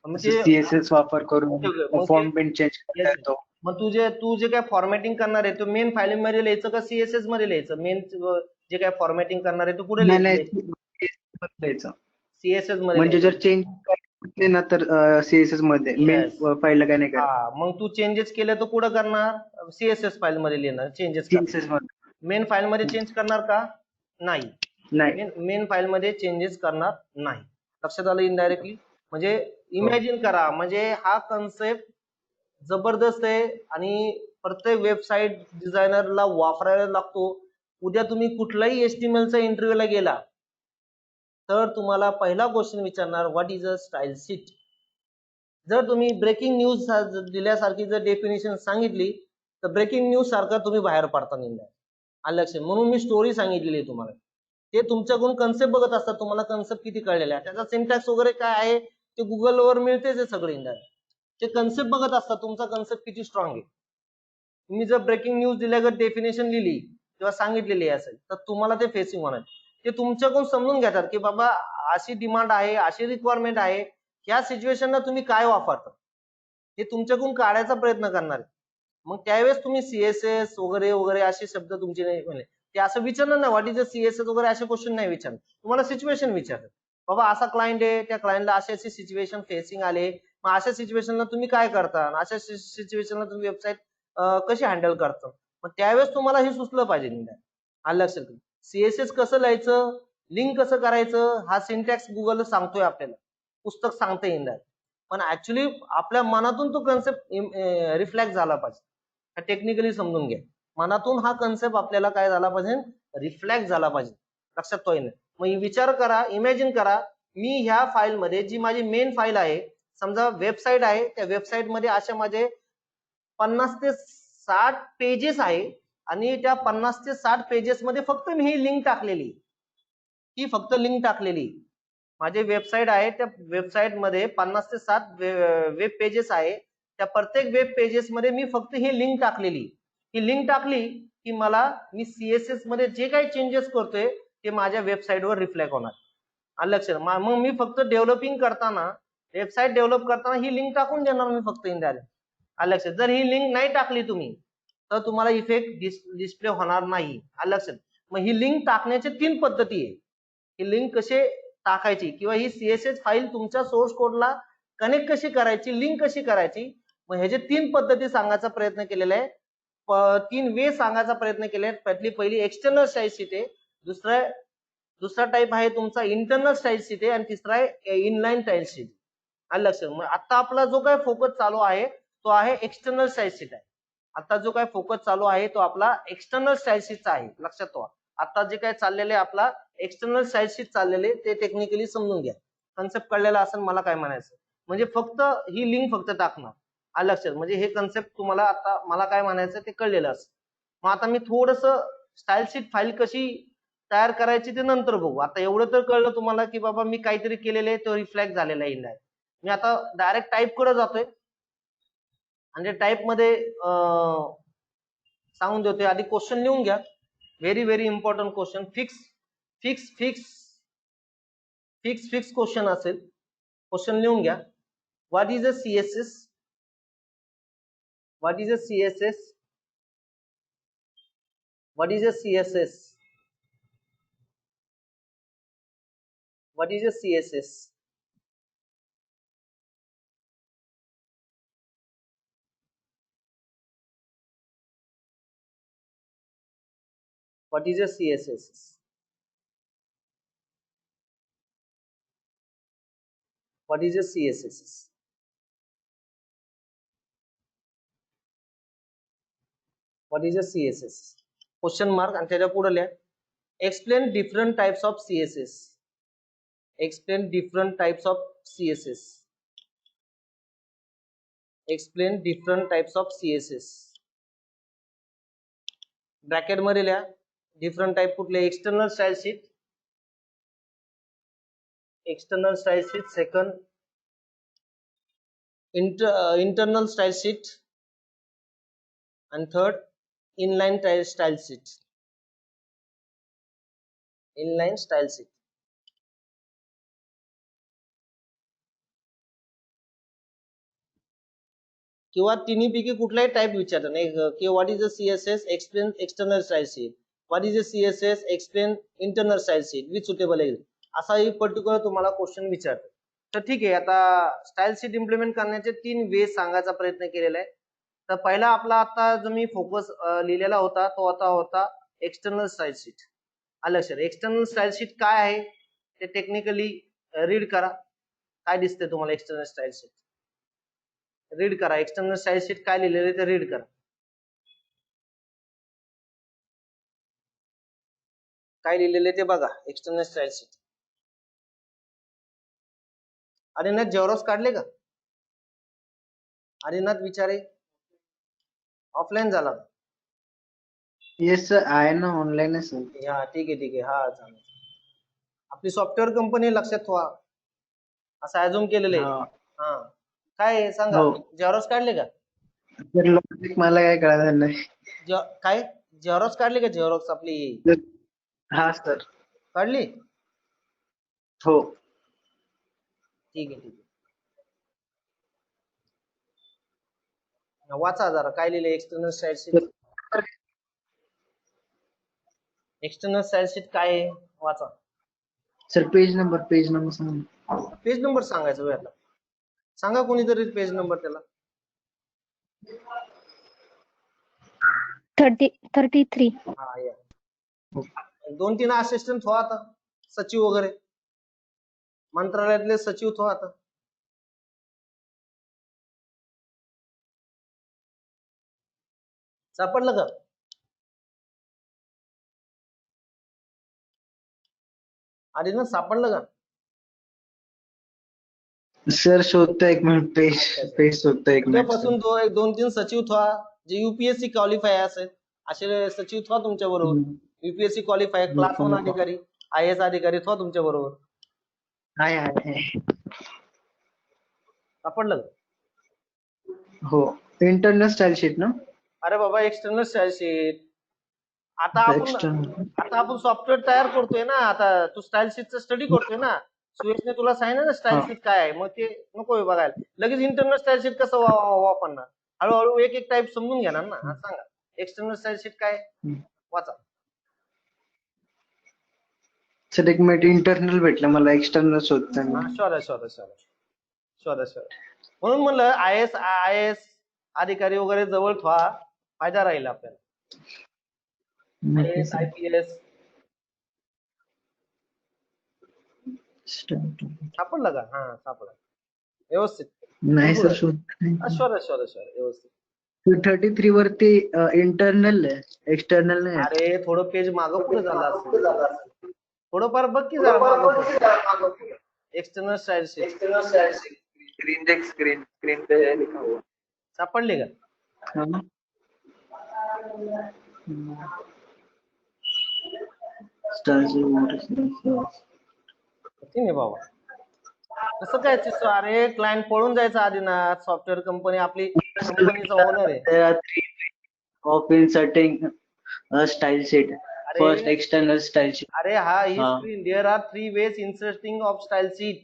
सीएसएस वापर करून फॉन्ट बिन चेंज करता येतो. मग तू जे काय फॉर्मॅटिंग करणार आहे तो मेन फाईल मध्ये लिहायचं का सीएसएस मध्ये लिहायचं? मेन जे काय फॉर्मॅटिंग करणार आहे तो कुठे लिहायचं? सीएसएस मध्ये. म्हणजे जर चेंज करायचे ना तर सीएसएस मध्ये, मेन फाईलला काय नाही करणार. मग तू चेंजेस केले तर कुठं करणार? सीएसएस फाईल मध्ये लिहिणार चेंजेस. मेन फाईल मध्ये चेंज करणार का? नाही. मेन फाईल मध्ये चेंजेस करणार नाही. लक्षात आलं इनडायरेक्टली. म्हणजे इमॅजिन करा, म्हणजे हा कन्सेप्ट जबरदस्त आहे आणि प्रत्येक वेबसाईट डिझायनरला वापरायला लागतो. उद्या तुम्ही कुठलाही एचटीएमएलचा इंटरव्ह्यूला गेला तर तुम्हाला पहिला क्वेश्चन विचारणार what is a style sheet. जर तुम्ही ब्रेकिंग न्यूज दिल्यासारखी जर डेफिनेशन सांगितली तर ब्रेकिंग न्यूज सारखा तुम्ही बाहेर पडता नाही. आलं लक्षात. म्हणून मी स्टोरी सांगितलेली आहे तुम्हाला. ते तुमच्याकडून कन्सेप्ट बघत असतात, तुम्हाला कन्सेप्ट किती कळलेला आहे, त्याचा सिंटॅक्स वगैरे काय आहे ते गुगलवर मिळतेच सगळे इंडिया. ते कन्सेप्ट बघत असतात तुमचा कन्सेप्ट किती स्ट्रॉंग आहे. तुम्ही जर ब्रेकिंग न्यूज दिल्यावर डेफिनेशन लिहिली किंवा सांगितलेली असेल तर तुम्हाला ते फेसिंग होणार. ते तुमच्याकडून समजून घेतात की बाबा अशी डिमांड आहे, अशी रिक्वायरमेंट आहे, या सिच्युएशनला तुम्ही काय वापरता हे तुमच्याकडून काढायचा प्रयत्न करणार. मग त्यावेळेस तुम्ही सीएसएस वगैरे वगैरे असे शब्द तुमचे नाही, ते असं विचारणार नाही व्हॉट इज अ सीएसएस वगैरे असे क्वेश्चन नाही विचारणार. तुम्हाला सिच्युएशन विचारतात, बाबा असा क्लायंट आहे, त्या क्लायंटला अशी अशी सिच्युएशन फेसिंग आले, मग अशा सिच्युएशनला तुम्ही काय करता, अशा सिच्युएशनला तुम्ही वेबसाईट कशी हँडल करता. मग त्यावेळेस तुम्हाला हे सुचलं पाहिजे. आलं लक्षात. सीएसएस कसं लिहायचं, लिंक कसं करायचं, हा सिंटॅक्स गुगल सांगतोय आपल्याला, पुस्तक सांगते इंदाय. पण ऍक्च्युली आपल्या मनातून तो कन्सेप्ट रिफ्लेक्ट झाला पाहिजे. टेक्निकली समजून घ्या, मनातून हा कन्सेप्ट आपल्याला काय झाला पाहिजे, रिफ्लेक्ट झाला पाहिजे. लक्षात तो येईल. मग विचार करा, इमॅजिन करा, मी ह्या फाईल मध्ये जी माझी मेन फाईल आहे, समजा वेबसाईट आहे, त्या वेबसाईट मध्ये अशा माझे 50 ते 60 पेजेस आहे आणि त्या 50 ते 60 पेजेस मध्ये फक्त मी ही लिंक टाकलेली, ती फक्त लिंक टाकलेली. माझे वेबसाईट आहे, त्या वेबसाईट मध्ये 50 ते 60 वेब पेजेस आहे, त्या प्रत्येक वेब पेजेस मध्ये मी फक्त ही लिंक टाकलेली. ही लिंक टाकली की मी सीएसएस मध्ये जे काही चेंजेस करतोय ते माझ्या वेबसाईटवर रिफ्लेक्ट होणार. आलं लक्षात. मग मी फक्त डेव्हलपिंग करताना, वेबसाईट डेव्हलप करताना ही लिंक टाकून देणार मी फक्त इंडायरेक्ट. आलं लक्षात. जर ही लिंक नाही टाकली तुम्ही तर तुम्हाला इफेक्ट डिस्प्ले होणार नाही. आलं लक्षात. मग ही लिंक टाकण्याच्या 3 पद्धती आहे. ही लिंक कशी टाकायची किंवा ही सीएसएस फाईल तुमच्या सोर्स कोडला कनेक्ट कशी करायची, लिंक कशी करायची, मग ह्याचे 3 पद्धती सांगायचा प्रयत्न केलेला आहे. 3 वे सांगायचा प्रयत्न केले. पहिली एक्सटर्नल स्टाईल शीट आहे, दुसरा टाइप आहे तुमचा इंटरनल स्टाईल शीट आहे आणि तिसरा आहे इनलाईन स्टाईल शीट. आलं लक्षात. मग आता आपला जो काय फोकस चालू आहे तो आहे एक्सटर्नल स्टाईल शीट आहे. आता जो काय फोकस चालू आहे तो आपला एक्सटर्नल स्टाईल शीटचा आहे. लक्षात ठेवा. आता जे काय चाललेले आपला एक्सटर्नल स्टाईल शीट चाललेले ते टेक्निकली समजून घ्या. कन्सेप्ट कळलेला असेल मला काय म्हणायचं. म्हणजे फक्त ही लिंक फक्त टाकणार. आलं लक्षात. म्हणजे हे कन्सेप्ट तुम्हाला आता मला काय म्हणायचं ते कळलेलं असेल. मग आता मी थोडस स्टाईल शीट फाईल कशी तयार करायची ते नंतर बघू. आता एवढं तर कळलं तुम्हाला की बाबा मी काहीतरी केलेलं आहे तो रिफ्लेक्ट झालेला आहे. मी आता डायरेक्ट टाईप कडे जातोय आणि टाईप मध्ये सांगून देतोय. आधी क्वेश्चन लिहून घ्या. Very very important question. Fix question असेल. क्वेश्चन लिहून घ्या. What is a CSS? What is a CSS? What is a CSS? What is a CSS? What is a CSS? What is a CSS? What is a CSS? Question mark आणि त्याच्या पुढे लिहा. Explain different types of CSS. Explain different types of CSS. Explain different types of CSS. Bracket मध्ये लिहा. Different type कुठले? External style sheet. External style sheet. Second internal style sheet. and third inline style sheet. Inline style sheet. किंवा तिन्हीपैकी कुठलाही type विचारता नाही की what is a CSS explain external style sheet. What is a CSS explain internal style sheet with suitable आहे. असाही particular तुम्हाला question विचारतात. तर ठीक आहे. आता स्टाईल शीट इम्प्लिमेंट करण्याचे 3 वे सांगायचा प्रयत्न केलेला आहे. तर पहिला आपला आता जो मी फोकस लिहिलेला होता तो आता होता एक्सटर्नल स्टाईल शीट. आलं लक्षात. एक्सटर्नल स्टाईल शीट काय आहे ते टेक्निकली रीड करा. काय दिसतंय तुम्हाला एक्सटर्नल स्टाईल शीट? रीड करा. एक्सटर्नल स्टाईल शीट काय लिहिलेलं ते रीड करा. काय लिहिलेलं ते बघा. External style sheet. Adinath xerox काढले का? आदिनाथ विचारे ऑफलाईन झाला. येस सर आहे ना, ऑनलाईन आहे सर. हा ठीक आहे. हा चालेल. आपली सॉफ्टवेअर कंपनी लक्षात ठेवा असं अजूम केलेलं आहे. हा काय सांगा. जेरॉक्स काढले का? सर लॉजिक मला काय कळलं नाही. काय जेरॉक्स काढली का? जेरॉक्स आपली हा सर काढली. हो ठीक आहे. वाचा जरा काय लिहिले external style sheet. External style sheet काय आहे वाचा. सर पेज नंबर सांगा. पेज नंबर सांगायचं वेळेला सांगा कोणीतरी पेज नंबर त्याला. 33. हा या 2-3 असिस्टंट हो आता सचिव वगैरे मंत्रालयातले सचिव हो आता. सापडलं का? आधी ना सापडलं का? सर शोधतो एक मिनिट. पेज शोधतो एक मिनिट. त्यापासून तो 2-3 सचिव थवा जे युपीएससी क्वालिफाय असेल असे सचिव थवा तुमच्या बरोबर. युपीएससी क्वालिफाय क्लास 1 अधिकारी आयएस अधिकारी थवा तुमच्या बरोबर. आहे सापडलं का? हो इंटरनल स्टाईल शीट ना. अरे बाबा एक्सटर्नल स्टाईल शीट. आता आपण सॉफ्टवेअर तयार करतोय ना. आता तू स्टाईल शीटचा स्टडी करतोय ना. सुयशने तुला सांगितलं ना स्टाईल शीट काय आहे. मग ते नको बघायला. लगेच इंटरनल स्टाईल शीट कसं वापरणार. हळूहळू एक टाईप समजून घेणार ना. हा सांगा एक्सटर्नल स्टाईल शीट काय वाचा. सर एक मिनिट. इंटरनल भेटलं मला, एक्सटर्नल शोधताना. शोधा. म्हणून म्हणलं आयएस अधिकारी वगैरे जवळ ठेवा. फायदा राहील आपल्याला. आयएस आयपीएस सापडलं का? हा सापडला व्यवस्थित. नाही सर शोधा व्यवस्थित. 233 वरती इंटरनल आहे, एक्सटर्नल नाही आहे. अरे थोडं पेज मागं पुढे झालं असेल, थोडंफार बघ की जरा मागं पुढे. एक्सटर्नल स्टाईल शीट स्क्रीन पे लिखा हुआ. सापडले का? हाँ. होती नाही बाबा. कसं काय चिसो? अरे क्लायंट पळून जायचं आदिनाथ. सॉफ्टवेअर कंपनी आपली कंपनीचा ओनर आहे. There are 3 of inserting a style sheet. अरे First external style sheet. अरे हा ही हा. Screen. There are 3 ways inserting of style sheet.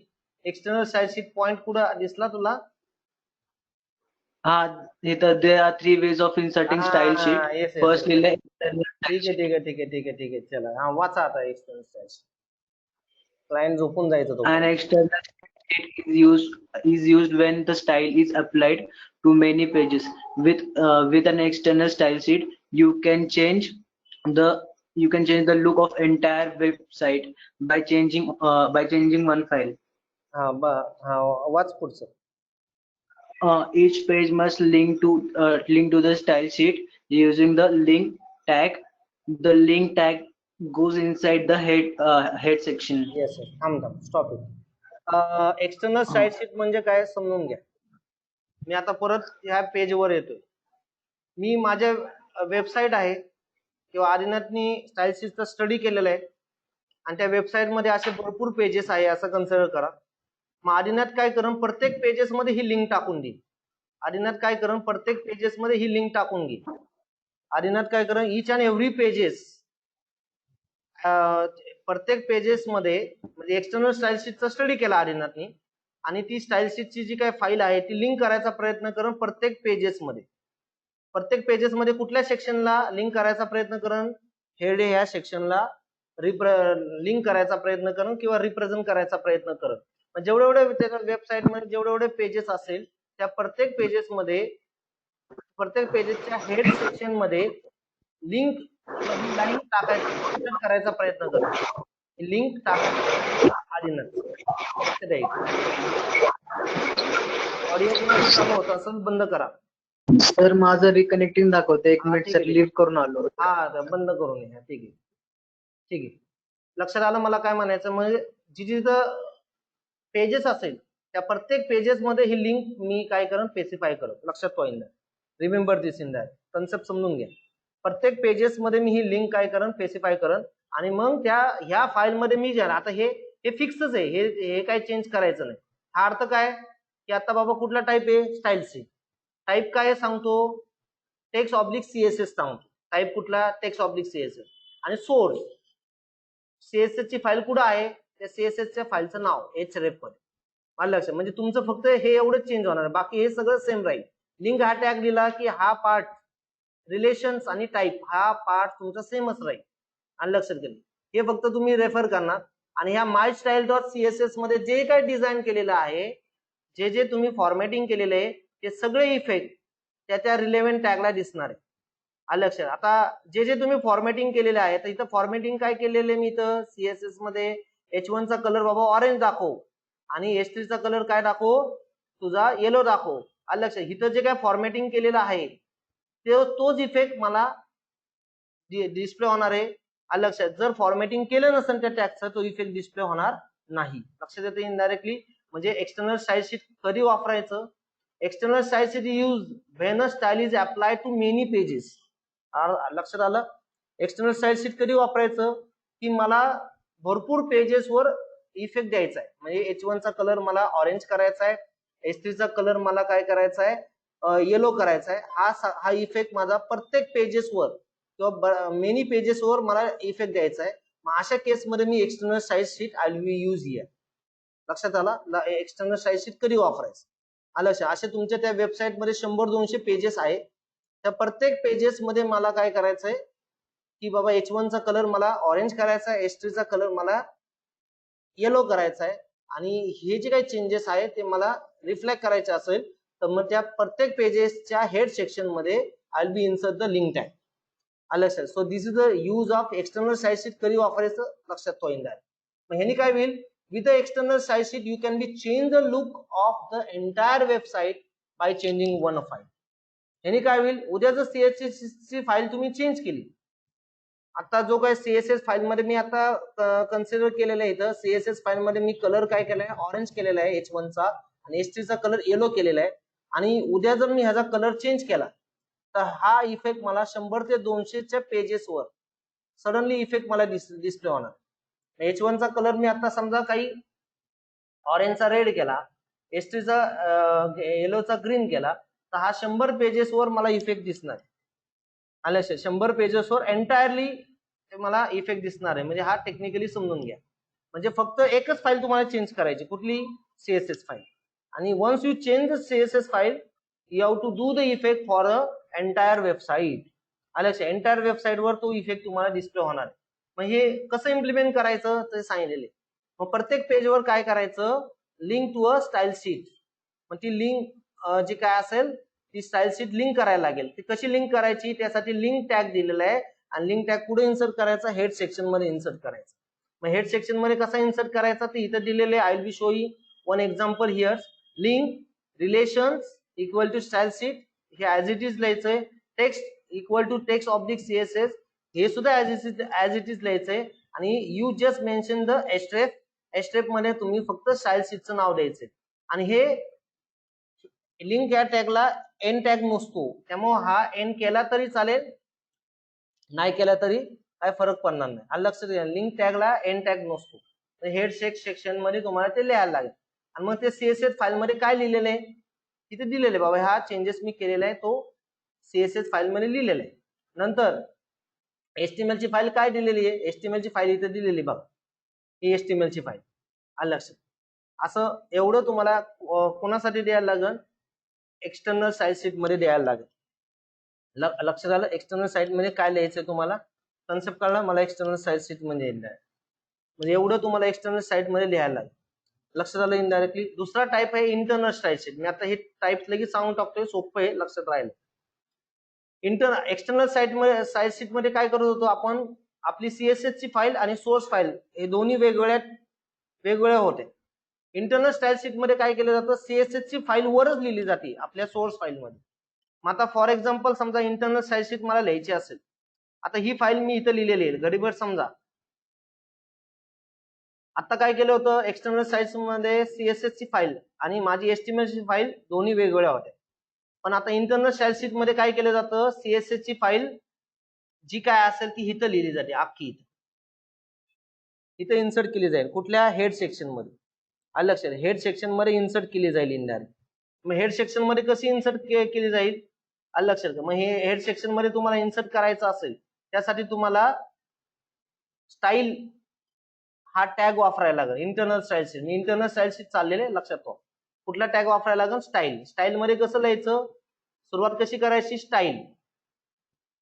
External style sheet point कुठं दिसला तुला? हाँ, there are 3 ways of inserting style sheet. Yes First yes. लिहिलंय external style ठीक आहे sheet. ठीक आहे ठीक आहे ठीक आहे ठीक आहे. चला हा वाचा आता एक्सटर्नल स्टाईल शीट. क्लायंट झोपून जायचं तो. An external sheet is used when the style is applied to many pages. With an external style sheet, you can change the look of entire website by changing one file. हा वाच पुढचं. Each page must link to the style sheet using the link tag. The link tag goes inside the head section. Yes yes. थांब stop it. External style sheet म्हणजे काय समजून घ्या. मी आता परत ह्या पेजवर येतोय. मी माझ्या वेबसाईट आहे किंवा आदिनाथनी स्टाईल शीटचा स्टडी केलेला आहे आणि त्या वेबसाईट मध्ये असे भरपूर पेजेस आहे असं कन्सिडर करा. मग आदिनाथ काय करून प्रत्येक पेजेस मध्ये ही लिंक टाकून देईल. आदिनाथ काय करून प्रत्येक पेजेस मध्ये ही लिंक टाकून घेईल. आदिनाथ काय करून इच अँड एव्हरी पेजेस प्रत्येक पेजेस मध्ये म्हणजे एक्सटर्नल स्टाईल शीटचा स्टडी केला आदिनाथनी आणि ती स्टाईल शीटची जी काही फाईल आहे ती लिंक करायचा प्रयत्न करून प्रत्येक पेजेस मध्ये कुठल्या सेक्शनला लिंक करायचा प्रयत्न करून हेड ह्या सेक्शनला लिंक करायचा प्रयत्न करून किंवा रिप्रेझेंट करायचा प्रयत्न करत. जेवढे वेबसाईट मध्ये जेवढे पेजेस असेल त्या प्रत्येक पेजेसच्या हेड सेक्शन मध्ये लिंक लाईन टाकायचा करायचा प्रयत्न करत. लिंक टाकायचा आदिनाथ. ऑडिओ चालू होत असेल बंद करा. सर माझं रिकनेक्टिंग दाखवतं. 1 मिनिट सर लिव्ह करून आलो. हा बंद करून घ्या. ठीक आहे ठीक आहे. लक्षात आलं मला काय म्हणायचं. म्हणजे जिथं पेजेस असेल त्या प्रत्येक पेजेस मध्ये ही लिंक मी काय करून स्पेसिफाय करत. लक्षात ठेवा. Remember this in that concept समजून घ्या. प्रत्येक पेजेस मध्ये मी ही लिंक काय करून स्पेसिफाय करत आणि मग ह्या फाईल मध्ये मी ज्या आता हे फिक्सच आहे. हे काय चेंज करायचं नाही. हा अर्थ काय की आता बाबा कुठला टाईप आहे स्टाईल शीट. टाईप काय सांगतो टेक्स्ट ऑब्लिक सीएसएस सांगतो. टाईप कुठला टेक्स्ट ऑब्लिक सीएसएस आणि सोर्स सीएसएस ची फाईल कुठं आहे त्या सीएसएस च्या फाईलचं नाव href मध्ये. मला लक्षात म्हणजे तुमचं फक्त हे एवढं चेंज होणार आहे. बाकी हे सगळं सेम राहील. लिंक हा टॅग दिला की हा पार्ट रिलेशन्स आणि टाईप हा पार्ट तुमचा सेमच राहील. आणि लक्षात घ्या हे फक्त तुम्ही रेफर करणार आणि ह्या माय स्टाईल डॉट सीएसएस मध्ये जे काही डिझाईन केलेलं आहे जे तुम्ही फॉर्मॅटिंग केलेलं आहे ते सगळे इफेक्ट त्या रिलेव्हंट टॅगला दिसणार आहे. आलं लक्षात. आता जे तुम्ही फॉर्मॅटिंग केलेलं आहे तर इथं फॉर्मॅटिंग काय केलेलं आहे मी इथं सीएसएस मध्ये H1 चा कलर बाबा ऑरेंज दाखव आणि H3 चा कलर काय दाखव तुझा येलो दाखव. आलं लक्षात. इथं जे काय फॉर्मॅटिंग केलेलं आहे तोच इफेक्ट मला डिस्प्ले होणार आहे. आलं लक्षात. जर फॉर्मॅटिंग केलं नसेल त्या टॅगचा तो इफेक्ट डिस्प्ले होणार नाही. लक्षात येतं इनडायरेक्टली. म्हणजे एक्सटर्नल स्टाईल शीट कधी वापरायचं. External style sheet use when a style is applied to many pages. लक्षात आलं. एक्सटर्नल स्टाईल शीट कधी वापरायचं की मला भरपूर पेजेसवर इफेक्ट द्यायचा आहे. म्हणजे H1 चा कलर मला ऑरेंज करायचा आहे. H3 चा कलर मला काय करायचा आहे येलो करायचा आहे. हा इफेक्ट माझा प्रत्येक पेजेसवर किंवा मेनी पेजेसवर मला इफेक्ट द्यायचा आहे. मग अशा केसमध्ये मी external style sheet I will use here. लक्षात आला. एक्सटर्नल स्टाईल शीट कधी वापरायचं आलं लक्षात. असे तुमच्या त्या वेबसाईट मध्ये 100-200 पेजेस आहेत. त्या प्रत्येक पेजेस मध्ये मला काय करायचंय की बाबा H1 चा कलर मला ऑरेंज करायचा आहे. H3 चा कलर मला येलो करायचा आहे आणि हे जे काही चेंजेस आहेत ते मला रिफ्लेक्ट करायचे असेल तर मग त्या प्रत्येक पेजेसच्या हेड सेक्शन मध्ये I will B insert the link tag. आलं लक्षात. So this is the use of external style sheet कधी वापरायचं लक्षात ठेवा. मग ह्यानी काय होईल with the external style sheet you can be change the look of the entire website by changing one file. याने काय होईल, उद्या जर सीएसएस ची फाईल तुम्ही चेंज केली, आता जो काय सीएसएस फाईल मध्ये मी आता कन्सिडर केलेलं आहे, इथं सीएसएस फाईल मध्ये मी कलर काय केलाय, ऑरेंज केलेला आहे H1 चा, आणि S3 चा कलर येलो केलेला आहे, आणि उद्या जर मी ह्याचा कलर चेंज केला तर हा इफेक्ट मला 100 ते 200च्या पेजेसवर सडनली इफेक्ट मला डिस्प्ले होणार. H1 चा कलर मी आता समजा काही ऑरेंजचा रेड केला, S3 चा येलोचा ग्रीन केला, तर हा 100 पेजेसवर मला इफेक्ट दिसणार. आलं, 100 पेजेसवर एंटायरली मला इफेक्ट दिसणार आहे. म्हणजे हा टेक्निकली समजून घ्या. म्हणजे फक्त एकच फाईल तुम्हाला चेंज करायची, कुठली, सीएसएस फाईल. आणि once you change the CSS file, you have to do the effect for a entire website. आलं, एंटायर वेबसाईट वर तो इफेक्ट तुम्हाला डिस्प्ले होणार आहे. मग हे कसं इम्प्लिमेंट करायचं ते सांगितलेले. मग प्रत्येक पेजवर काय करायचं, link to a style sheet. मग ती लिंक जी काय असेल ती स्टाईल शीट लिंक करायला लागेल. ती कशी लिंक करायची, त्यासाठी लिंक टॅग दिलेला आहे, आणि लिंक टॅग कुठे इन्सर्ट करायचा, हेड सेक्शन मध्ये इन्सर्ट करायचा. मग हेड सेक्शन मध्ये कसा इन्सर्ट करायचा ते इथं दिलेले, I will be showing one example here. Link relations equal to style sheet, हे ऍज इट इज लिहायचंय. Text equal to text oblique CSS, हे सुद्धा ऍज इट इज लिहायचंय. आणि you just mention the href, href मध्ये तुम्ही फक्त style शीटचं नाव द्यायचंय. आणि हे लिंक या टॅगला एन टॅग नसतो, त्यामुळे हा एन केला तरी चालेल, नाही केला तरी काय फरक पडणार नाही. आणि लक्षात घ्या, लिंक टॅगला एन टॅग नसतो. हेड सेक्शन मध्ये तुम्हाला ते लिहायला लागेल. आणि मग ते सीएसएस फाईल मध्ये काय लिहिलेलं आहे, तिथे दिलेले बाबा हा चेंजेस मी केलेला आहे, तो सीएसएस फाईल मध्ये लिहिलेला आहे. नंतर एचटीएमएल ची फाईल काय दिलेली आहे, एचटीएमएल ची फाईल इथे दिलेली बघा, ही एचटीएमएल ची फाईल. आलं लक्षात. असं एवढं तुम्हाला कोणासाठी द्यायला लागेल, एक्सटर्नल स्टाईल शीट मध्ये द्यायला लागेल. लक्षात आलं, एक्सटर्नल साईट मध्ये काय लिहायचं तुम्हाला, कन्सेप्ट कळला मला. एक्सटर्नल स्टाईल शीट मध्ये म्हणजे एवढं तुम्हाला एक्सटर्नल साईट मध्ये लिहायला लागेल. लक्षात आलं इनडायरेक्टली. दुसरा टाइप आहे इंटरनल स्टाईल शीट. मी आता हे टाइप लगेच सांगून टाकतोय, सोपं आहे, लक्षात राहील. एक्सटर्नल स्टाईल शीट मध्ये काय करत होतो आपण, आपली सीएसएस ची फाईल आणि सोर्स फाईल हे दोन्ही वेगवेगळ्या होते. इंटरनल स्टाईल शीट मध्ये काय केलं जातं, सीएसएस ची फाईल वरच लिहिली जाते आपल्या सोर्स फाईल मध्ये. मग आता फॉर एक्झाम्पल समजा इंटरनल स्टाईल शीट मला लिहायची असेल, आता ही फाईल मी इथं लिहिलेली आहे घडीभर समजा. आता काय केलं होतं, एक्सटर्नल साईट्स मध्ये सीएसएस ची फाईल आणि माझी एचटीएमएल ची फाईल दोन्ही वेगवेगळ्या होत्या. पण आता इंटरनल स्टाईल शीट मध्ये काय केलं जातं, सीएसएस ची फाईल जी काय असेल ती इथं लिहिली जाते, अख्खी इथं इन्सर्ट केली जाईल. कुठल्या, हेड सेक्शन मध्ये. आलं लक्षात, हेड सेक्शन मध्ये इन्सर्ट केली जाईल इनडायरेक्ट. मग हेड सेक्शन मध्ये कशी इन्सर्ट केली जाईल, आलं लक्षात. मग हे हेड सेक्शन मध्ये तुम्हाला इन्सर्ट करायचं असेल, त्यासाठी तुम्हाला स्टाईल हा टॅग वापरायला लागेल. इंटरनल स्टाईल शीट, मी इंटरनल स्टाईल शीट चाललेले, लक्षात ठेवा. कुठला टॅग वापरायला लागेल, स्टाईल. स्टाईल मध्ये कसं लिहायचं, सुरुवात कशी करायची, स्टाईल.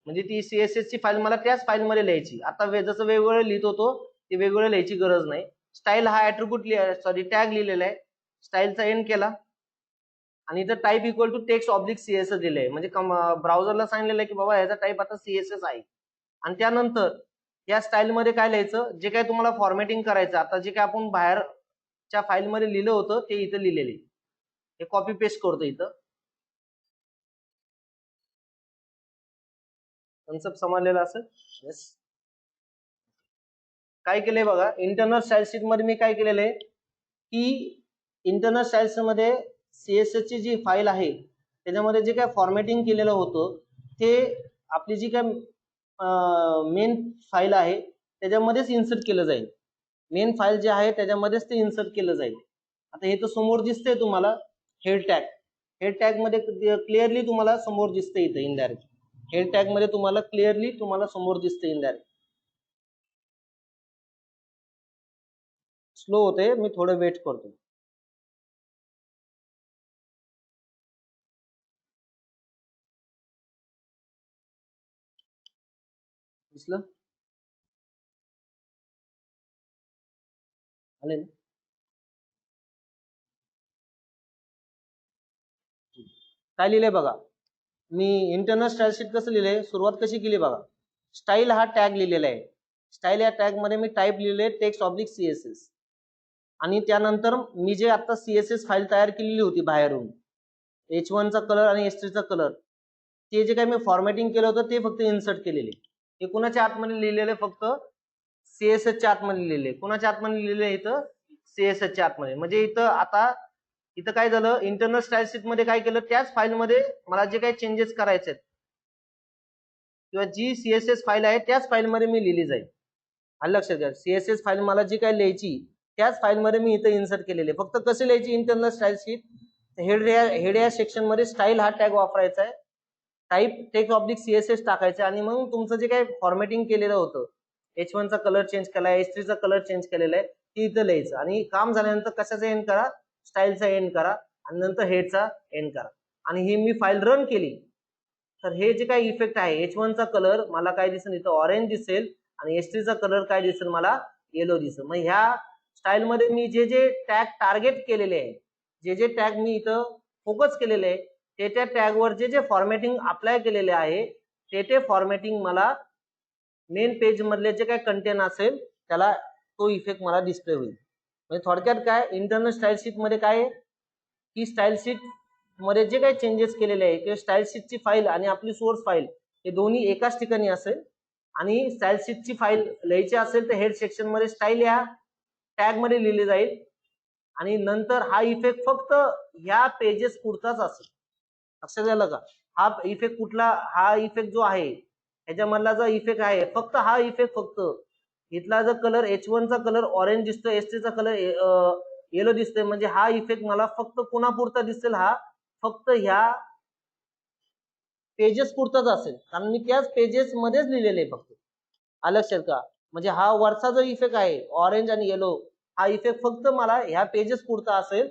म्हणजे ती सीएसएस ची फाईल मला त्याच फाईल मध्ये लिहायची. आता जसं वेगवेगळं लिहित होतो ती वेगवेगळं लिहायची गरज नाही. स्टाईल हा ऍट्रिब्यूट टॅग लिहिलेला आहे, स्टाईलचा एंड केला, आणि इथं type equal to text oblique CSS दिलंय. म्हणजे ब्राउझरला सांगितलेलं आहे की बाबा ह्याचा टाईप आता सीएसएस आहे. आणि त्यानंतर या स्टाईल मध्ये काय लिहायचं, जे काय तुम्हाला फॉर्मॅटिंग करायचं, आता जे काय आपण बाहेरच्या फाईल मध्ये लिहिलं होतं ते इथं लिहिलेले, हे कॉपी पेस्ट करतो इथं. कन्सेप्ट समजलेला असेल. येस. काय केलंय बघा, इंटरनल स्टाईल शीट मध्ये मी काय केलेलं आहे की इंटरनल स्टाईल शीट मध्ये सीएसएस ची जी फाईल आहे त्याच्यामध्ये जे काय फॉर्मॅटिंग केलेलं होतं ते आपली जी काय मेन फाईल आहे त्याच्यामध्येच इन्सर्ट केलं जाईल. मेन फाईल जे आहे त्याच्यामध्येच ते इन्सर्ट केलं जाईल. आता हे तर समोर दिसतंय तुम्हाला, हेड टॅग. हेड टॅग मध्ये क्लिअरली तुम्हाला समोर दिसतंय इथं इनडायरेक्ट. हेड टॅग मध्ये तुम्हाला क्लिअरली तुम्हाला समोर दिसतंय इनडायरेक्ट. स्लो होते, मी थोडं वेट करतो. दिसलं, आले ना. काय लिहिलंय बघा, मी इंटरनल स्टाईल शीट कसं लिहिलंय, सुरुवात कशी केली बघा. स्टाईल हा टॅग लिहिलेला आहे. स्टाईल या टॅग मध्ये मी टाईप लिहिलंय टेक्स्ट ऑब्लिक सीएसएस. आणि त्यानंतर मी जे आता सीएसएस फाईल तयार केलेली होती बाहेरून, H1 चा कलर आणि S3 चा कलर, ते जे काही मी फॉर्मॅटिंग केलं होतं ते फक्त इन्सर्ट केलेले. हे कुणाच्या आतमध्ये लिहिलेले फक्त CSS च्या आतमध्ये लिहिलेले. कुणाच्या आतमध्ये लिहिलेले इथं CSS च्या आतमध्ये. म्हणजे इथं आता इथं काय झालं, इंटरनल स्टाईल शीट मध्ये काय केलं, त्याच फाईलमध्ये मला जे काही चेंजेस करायचे आहेत किंवा जी CSS फाईल आहे त्याच फाईलमध्ये मी लिहिली जाईल. आलं लक्षात घ्या. CSS फाईल मला जी काय लिहायची त्याच फाईलमध्ये मी इथं इन्सर्ट केलेले. फक्त कशी लिहायची इंटरनल स्टाईल शीट, हेड या सेक्शन मध्ये स्टाईल हा टॅग वापरायचा आहे, टाईप टेक्स्ट ऑब्लिक CSS टाकायचं आणि मग तुमचं जे काही फॉर्मॅटिंग केलेलं होतं, H1 चा कलर चेंज केलाय, H3 चा कलर चेंज केलेला आहे, ते इथं लिहायचं आणि काम झाल्यानंतर कशाचा एंड करा, स्टाईलचा एंड करा आणि नंतर हेडचा एंड करा. आणि ही मी फाईल रन केली तर हे जे काही इफेक्ट आहे, H1 चा कलर मला काय दिसेल इथं ऑरेंज दिसेल आणि H3 चा कलर काय दिसेल मला येलो दिसेल. मग ह्या स्टाईल मध्ये मी जे जे टॅग टार्गेट केलेले आहे, जे जे टॅग मी इथं फोकस केलेले आहे, ते त्या टॅग वर जे जे फॉर्मॅटिंग अप्लाय केलेले आहे ते फॉर्मॅटिंग मला मेन पेज मधले जे काही कंटेंट असेल त्याला तो इफेक्ट मला डिस्प्ले होईल. म्हणजे थोडक्यात काय, इंटरनल स्टाईल शीट मध्ये काय आहे की स्टाईल शीट मध्ये जे काही चेंजेस केलेले आहे किंवा स्टाईल शीटची फाईल आणि आपली सोर्स फाईल हे दोन्ही एकाच ठिकाणी असेल आणि स्टाईल शीटची फाईल लिहायची असेल तर हेड सेक्शन मध्ये स्टाईल या टॅग मध्ये लिहिली जाईल आणि नंतर हा इफेक्ट फक्त ह्या पेजेस पुरताच असेल. लक्षात आलं का? हा इफेक्ट कुठला, हा इफेक्ट जो आहे ह्याच्यामधला जो इफेक्ट आहे फक्त हा इफेक्ट फक्त इथला जर कलर H1 चा कलर ऑरेंज दिसतोय, H3 चा कलर येलो दिसतोय, म्हणजे हा इफेक्ट मला फक्त कोणापुरता दिसेल, हा फक्त ह्या पेजेस पुरताच असेल कारण मी त्याच पेजेस मध्येच लिहिलेले फक्त. आलं लक्षात का? म्हणजे हा वरचा जो इफेक्ट आहे ऑरेंज आणि येलो, हा इफेक्ट फक्त मला ह्या पेजेस पुरता असेल.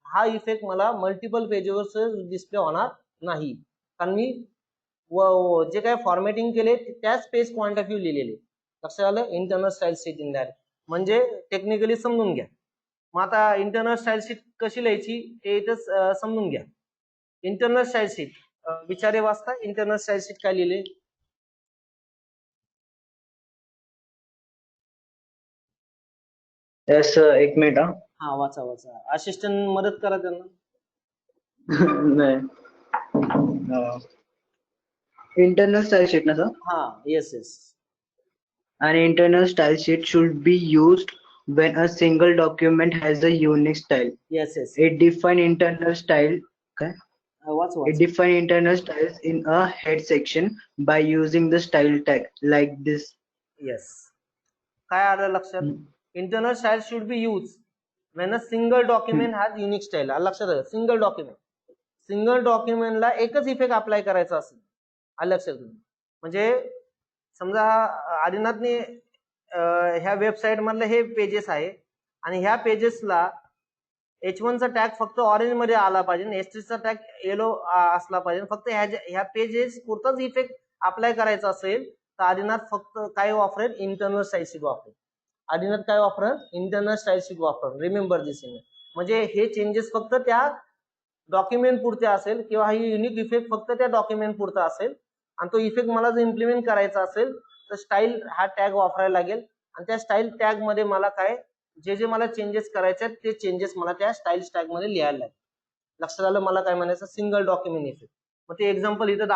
हा इफेक्ट मला मल्टिपल पेजेसवर डिस्प्ले होणार नाही कारण मी जे काय फॉर्मॅटिंग केले त्याच पेज पॉइंट ऑफ व्ह्यू लिहिलेले. लक्षात आलं? Internal style sheet in that म्हणजे टेक्निकली समजून घ्या. मग आता इंटरनल स्टाईल शीट कशी लिहायची ते इथंच समजून घ्या. इंटरनल स्टाईल शीट विचारे वाचता, इंटरनल स्टाईल शीट काय लिहिले? Yes, एक मिनिट हा. हा वाचा वाचा, असिस्टंट मदत करा त्यांना. नाही. Internal style sheet ना sir? हा yes yes. An internal style sheet should be used when a single document has a unique style. Yes yes. It define internal style. Okay? Watch It watch. define internal styles in a head section by using the style tag like this. Yes. काय आलं लक्षात? Internal style should be use when a single document has unique style. लक्षात आलं? Single document, single डॉक्युमेंटला एकच effect apply करायचा असेल. आलं लक्षात? म्हणजे समजा आदिनाथने ह्या वेबसाईट मधले हे पेजेस आहे आणि ह्या पेजेसला H1 चा टॅग फक्त ऑरेंज मध्ये आला पाहिजे, H3 चा टॅग येलो असला पाहिजे. फक्त ह्या पेजेस पुरताच इफेक्ट अप्लाय करायचा असेल तर आदिनाथ फक्त काय वापरेल? इंटरनल स्टाईल शीट वापरेल. आदिनाथ काय वापरेल? इंटरनल स्टाईल शीट वापरेल. रिमेंबर दिस. म्हणजे हे चेंजेस फक्त त्या डॉक्युमेंट पुरते असेल किंवा ही युनिक इफेक्ट फक्त त्या डॉक्युमेंट पुरता असेल आणि तो इफेक्ट मला जर इम्प्लिमेंट करायचा असेल तर स्टाईल हा टॅग वापरायला लागेल आणि त्या स्टाईल टॅग मध्ये मला काय जे जे मला चेंजेस करायचे आहेत ते चेंजेस मला त्या स्टाईल टॅग मध्ये लिहायला लागेल. लक्षात आलं मला काय म्हणायचं? Single document effect. मग ते एक्झाम्पल इथं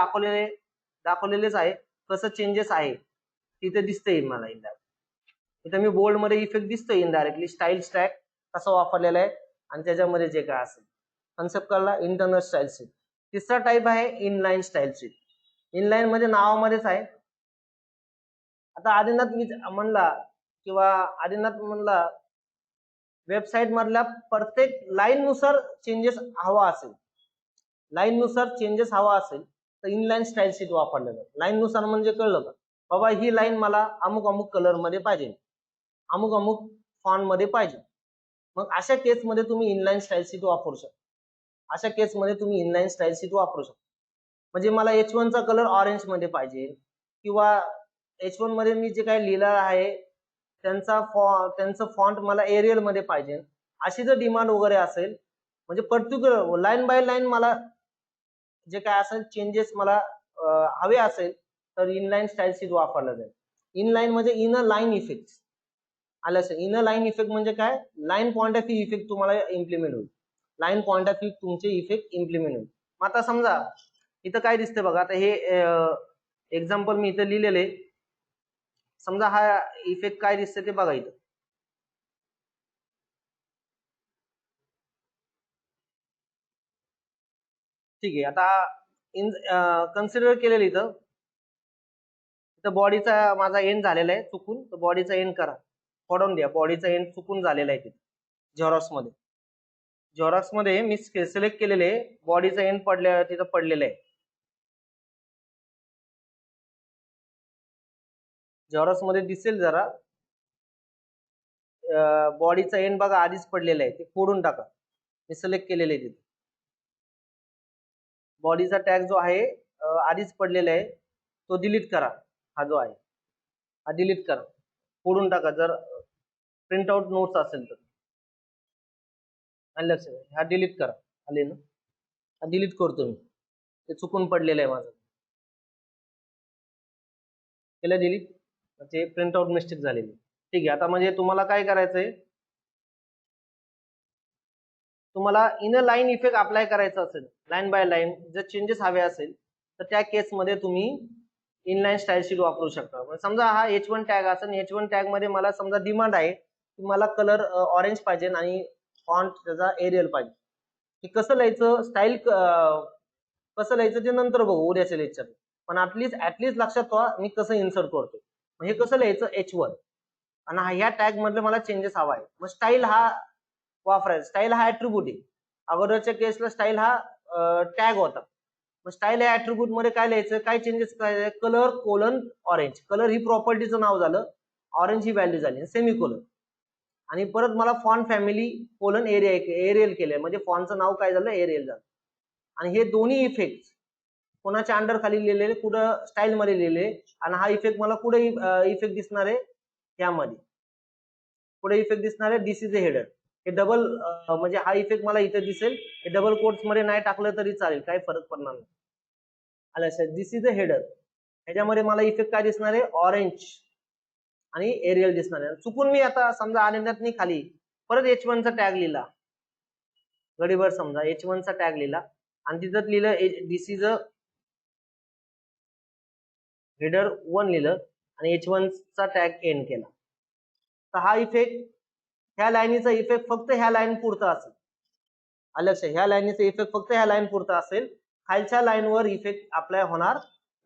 दाखवलेलेच आहे कसं चेंजेस आहे तिथे दिसतंय मला. इथं मी बोल्ड मध्ये इफेक्ट दिसतोय इनडायरेक्टली स्टाईल टॅग कसा वापरलेला आहे आणि त्याच्यामध्ये जे काय असेल कन्सेप्ट कळला. Internal style sheet. तिसरा टाइप आहे इनलाईन स्टाईल शीट. इनलाईन म्हणजे नावामध्येच आहे. आता आदिनाथ म्हणला किंवा आदिनाथ म्हणला वेबसाईट मधल्या प्रत्येक लाईन नुसार चेंजेस हवा असेल, लाईन नुसार चेंजेस हवा असेल तर इनलाईन स्टाईल शीट वापरलं जातं. लाईन नुसार म्हणजे कळलं का? बाबा ही लाईन मला अमुक अमुक कलर मध्ये पाहिजे, अमुक अमुक फॉन्ट मध्ये पाहिजे. मग अशा केसमध्ये तुम्ही इनलाईन स्टाईल शीट वापरू शकता. अशा केसमध्ये तुम्ही इनलाईन स्टाईल शीट वापरू शकता. म्हणजे मला H1 चा कलर ऑरेंज मध्ये पाहिजे किंवा H1 मध्ये मी जे काही लिहिलं आहे त्यांचं फॉन्ट मला एरियल मध्ये पाहिजे, अशी जर डिमांड वगैरे असेल म्हणजे पर्टिक्युलर लाईन बाय लाईन मला जे काय असेल चेंजेस मला हवे असेल तर इनलाईन स्टाईल शीट वापरलं जाईल. इनलाईन म्हणजे इन अ लाईन इफेक्ट. आलं असेल? इन अ लाईन इफेक्ट म्हणजे काय? Line point of view effect तुम्हाला इम्प्लिमेंट होईल. लाईन पॉइंट ऑफ व्ह्यू तुमचे इफेक्ट इम्प्लिमेंट होईल. आता समजा इथं काय दिसतंय बघा, आता हे एक्झाम्पल मी इथं लिहिलेले. समजा हा इफेक्ट काय दिसतंय ते बघा इथं. ठीक आहे, आता इन कन्सिडर केलेलं इथं बॉडीचा माझा एंड झालेला आहे चुकून, तर बॉडीचा एंड करा, पडून द्या. बॉडीचा एंड चुकून झालेला आहे तिथे झेरॉक्स मध्ये मी सिलेक्ट केलेले बॉडीचा एंड तिथं पडलेलं आहे. झेरॉक्स मध्ये दिसेल जरा बॉडीचा एंड बघा आधीच पडलेला आहे, ते फोडून टाका. मी सिलेक्ट केलेले आहे तिथे बॉडीचा टॅग जो आहे आधीच पडलेला आहे, तो डिलीट करा. हा जो आहे हा डिलीट करा, फोडून टाका जर प्रिंट आउट नोट्स असेल तर. आणि लक्षात हा डिलीट करा. आले ना, हा डिलीट करतो मी, ते चुकून पडलेलं आहे माझं. केलं डिलीट, ते प्रिंट आउट मिस्टेक झालेली. ठीक आहे, आता म्हणजे तुम्हाला काय करायचंय, तुम्हाला इनर लाईन इफेक्ट अप्लाय करायचा असेल लाईन बाय लाईन, जर चेंजेस हवे असेल तर त्या केसमध्ये तुम्ही इनलाईन स्टाईल शीट वापरू शकता. समजा हा H1 टॅग असेल, H1 टॅग मध्ये मला समजा डिमांड आहे की मला कलर ऑरेंज पाहिजे आणि फॉन्ट त्याचा एरियल पाहिजे. हे कसं लिहायचं, स्टाईल कसं लिहायचं ते नंतर बघू उद्याच्या लेक्चर. पण ऍटलीस्ट लक्षात ठेवा मी कसं इन्सर्ट करतो. हे कसं लिहायचं H1 आणि ह्या टॅग मधले मला चेंजेस हवा आहे. मग स्टाईल हा वापरायचा. स्टाईल हा ऍट्रिब्यूट आहे. अगोदरच्या केसला स्टाईल हा टॅग होता. मग स्टाईल या ऍट्रिब्यूट मध्ये काय लिहायचं, काय चेंजेस करायचे, कलर कोलन ऑरेंज. कलर ही प्रॉपर्टीचं नाव झालं, ऑरेंज ही व्हॅल्यू झाली, सेमीकोलन. आणि परत मला फॉन्ट फॅमिली कोलन एरियल केलंय, म्हणजे फॉन्टचं नाव काय झालं, एरियल झालं. आणि हे दोन्ही इफेक्ट कोणाच्या अंडर खाली लिहिलेले, कुठं स्टाईल मध्ये लिहिले, आणि हा इफेक्ट मला कुठे इफेक्ट दिसणार आहे, यामध्ये पुढे इफेक्ट दिसणार आहे, दिस इज अ हेडर. हे डबल म्हणजे हा इफेक्ट मला इथे दिसेल, हे डबल कोट्स मध्ये नाही टाकलं तरी चालेल, काही फरक पडणार नाही. आलं, दिस इज अ हेडर. ह्याच्यामध्ये मला इफेक्ट काय दिसणार आहे, ऑरेंज आणि एरियल दिसणार आहे. चुकून मी आता समजा आनंदात खाली परत H1 चा टॅग लिहिला, गडीवर समजा H1 चा टॅग लिहिला आणि तिथं लिहिलं दिस इज अ हेडर 1 लिहिलं आणि H1 चा टॅग एंड केला. तर हा इफेक्ट, ह्या लाईनीचा इफेक्ट फक्त ह्या लाईन पुरता असेल. लक्षात, ह्या लाईनीचा इफेक्ट फक्त ह्या लाईन पुरता असेल, खालच्या लाईनवर इफेक्ट अप्लाय होणार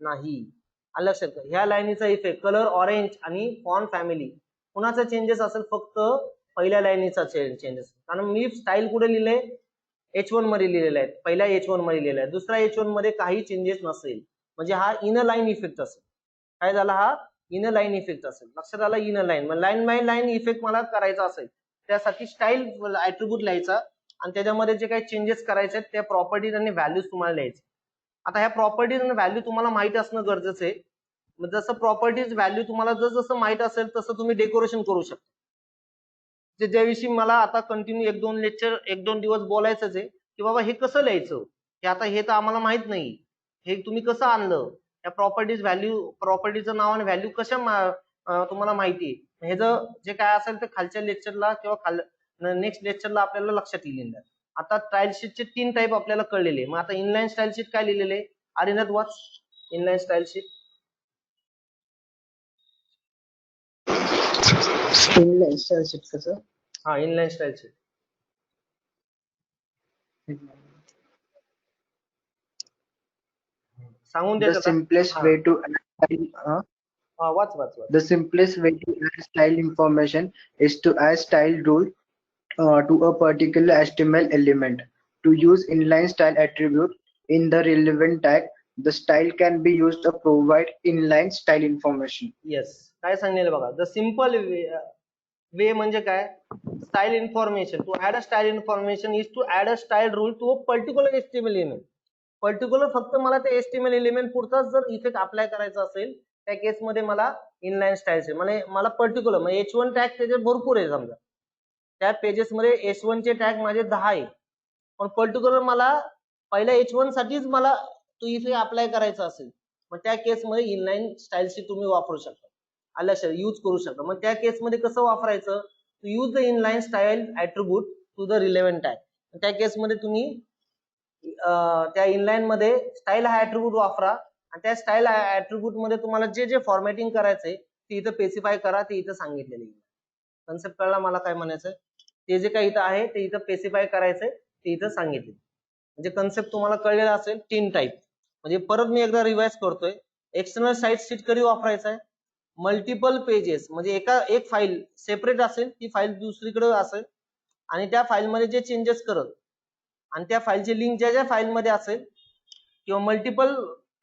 नाही. लक्षात, ह्या लाईनीचा इफेक्ट कलर ऑरेंज आणि फॉन्ट फॅमिली कुणाचा चेंजेस असेल, फक्त पहिल्या लाईनीचा चेंजेस. कारण मी स्टाईल कुठे लिहिले, H1 मध्ये लिहिलेला आहे, पहिल्या H1 मध्ये लिहिलेला आहे, दुसऱ्या H1 मध्ये काही चेंजेस नसेल, म्हणजे हा इनर लाईन इफेक्ट असेल. काय झाला, हा इनर लाईन इफेक्ट असेल. लक्षात आला, इनर लाईन. मग लाईन बाय लाईन इफेक्ट मला करायचा असेल, त्यासाठी स्टाईल ऍट्रिब्यूट लिहायचा आणि त्याच्यामध्ये जे काही चेंजेस करायचे आहेत त्या प्रॉपर्टीज आणि व्हॅल्यूज तुम्हाला लिहायचे. आता ह्या प्रॉपर्टीज आणि व्हॅल्यू तुम्हाला माहित असणं गरजेचं आहे. मग जसं प्रॉपर्टीज व्हॅल्यू तुम्हाला जसं माहित असेल तसं तुम्ही डेकोरेशन करू शकता. ज्याविषयी मला आता कंटिन्यू एक दोन दिवस बोलायचंच आहे की बाबा हे कसं लिहायचं, हे आता हे तर आम्हाला माहित नाही, हे तुम्ही कसं आणलं, या प्रॉपर्टीज व्हॅल्यू, प्रॉपर्टीचं नाव आणि व्हॅल्यू कशा तुम्हाला माहिती आहे. हे जे काय असेल ते खालच्या लेक्चरला किंवा नेक्स्ट लेक्चरला आपल्याला लक्षात येईल. आता स्टाईल शीटचे 3 टाईप आपल्याला कळलेले. मग आता इनलाईन स्टाईल शीट काय लिहिलेले, आरिनाथ वाच. Inline style sheet, inline style sheet कसं, हा इनलाईन स्टाईल शीट सांगून the द्यायचं. simplest way to add वाच वाच वाच. the simplest way to add style information is to add style rule to a particular HTML element. To use inline style attribute in the relevant tag, the style can be used to provide inline style information. Yes, काय सांगितलं बघा, the simple way म्हणजे काय, style information. To add a style information is to add a style rule to a particular HTML element. Particular फक्त मला ते HTML element पुरताच जर इफेक्ट अप्लाय करायचा असेल, त्या केसमध्ये मला इनलाईन स्टाईल मला पर्टिक्युलर म्हणजे H1 टॅग त्याचे भरपूर आहे. समजा त्या पेजेस मध्ये H1 चे टॅग माझे 10 आहे, पण पर्टिक्युलर मला पहिल्या H1 साठीच मला तो इफेक्ट अप्लाय करायचा असेल, मग त्या केसमध्ये इनलाईन स्टाईलशी तुम्ही वापरू शकता. लक्षात, यूज करू शकता. मग त्या केसमध्ये कसं वापरायचं, to use the inline style attribute to the relevant tag. त्या केसमध्ये तुम्ही त्या इनलाईन मध्ये स्टाईल हा ऍट्रिब्यूट वापरा आणि त्या स्टाईल ऍट्रिब्यूट मध्ये तुम्हाला जे जे फॉर्मॅटिंग करायचंय ते इथं स्पेसिफाय करा, ते इथं सांगितलेलं आहे. कन्सेप्ट कळला मला काय म्हणायचंय? ते जे काही इथं आहे ते इथं स्पेसिफाय करायचंय, ते इथं सांगितले. म्हणजे कन्सेप्ट तुम्हाला कळलेला असेल. 3 टाईप. म्हणजे परत मी एकदा रिवाइज करतोय. एक्सटर्नल स्टाईल शीट कधी वापरायचा आहे? मल्टिपल पेजेस म्हणजे एक फाईल सेपरेट असेल, ती फाईल दुसरीकडे असेल आणि त्या फाईलमध्ये जे चेंजेस करत आणि त्या फाईलची लिंक ज्या ज्या फाईलमध्ये असेल किंवा मल्टिपल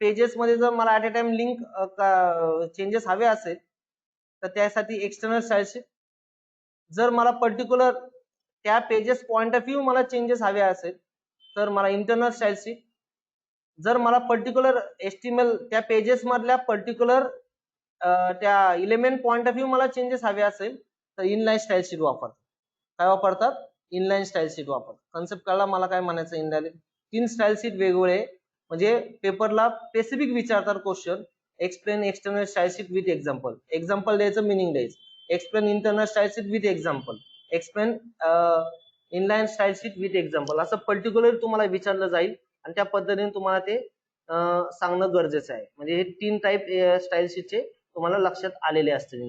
पेजेस मध्ये जर मला at a time link changes हवे असेल तर त्यासाठी एक्सटर्नल स्टाईल शीट. जर मला पर्टिक्युलर त्या पेजेस पॉइंट ऑफ व्ह्यू मला चेंजेस हवे असेल तर मला इंटरनल स्टाईल शीट. जर मला पर्टिक्युलर एचटीएमएल त्या पेजेस मधल्या पर्टिक्युलर त्या इलेमेंट पॉइंट ऑफ व्ह्यू मला चेंजेस हवे असेल तर इनलाईन स्टाईल शीट वापरतात. काय वापरतात? इनलाईन स्टाईल शीट वापरतात. कन्सेप्ट कळला मला काय म्हणायचं? इनलाईन 3 स्टाईल शीट वेगवेगळे म्हणजे पेपरला स्पेसिफिक विचारतात question. Explain external style sheet with example. Example द्यायचं, मिनिंग द्यायचं. Explain internal style sheet with example. Explain inline style sheet with example. असं पर्टिक्युलर तुम्हाला विचारलं जाईल आणि त्या पद्धतीने तुम्हाला ते सांगणं गरजेचं आहे. म्हणजे हे 3 टाईप स्टाईल शीटचे तुम्हाला लक्षात आलेले असतील.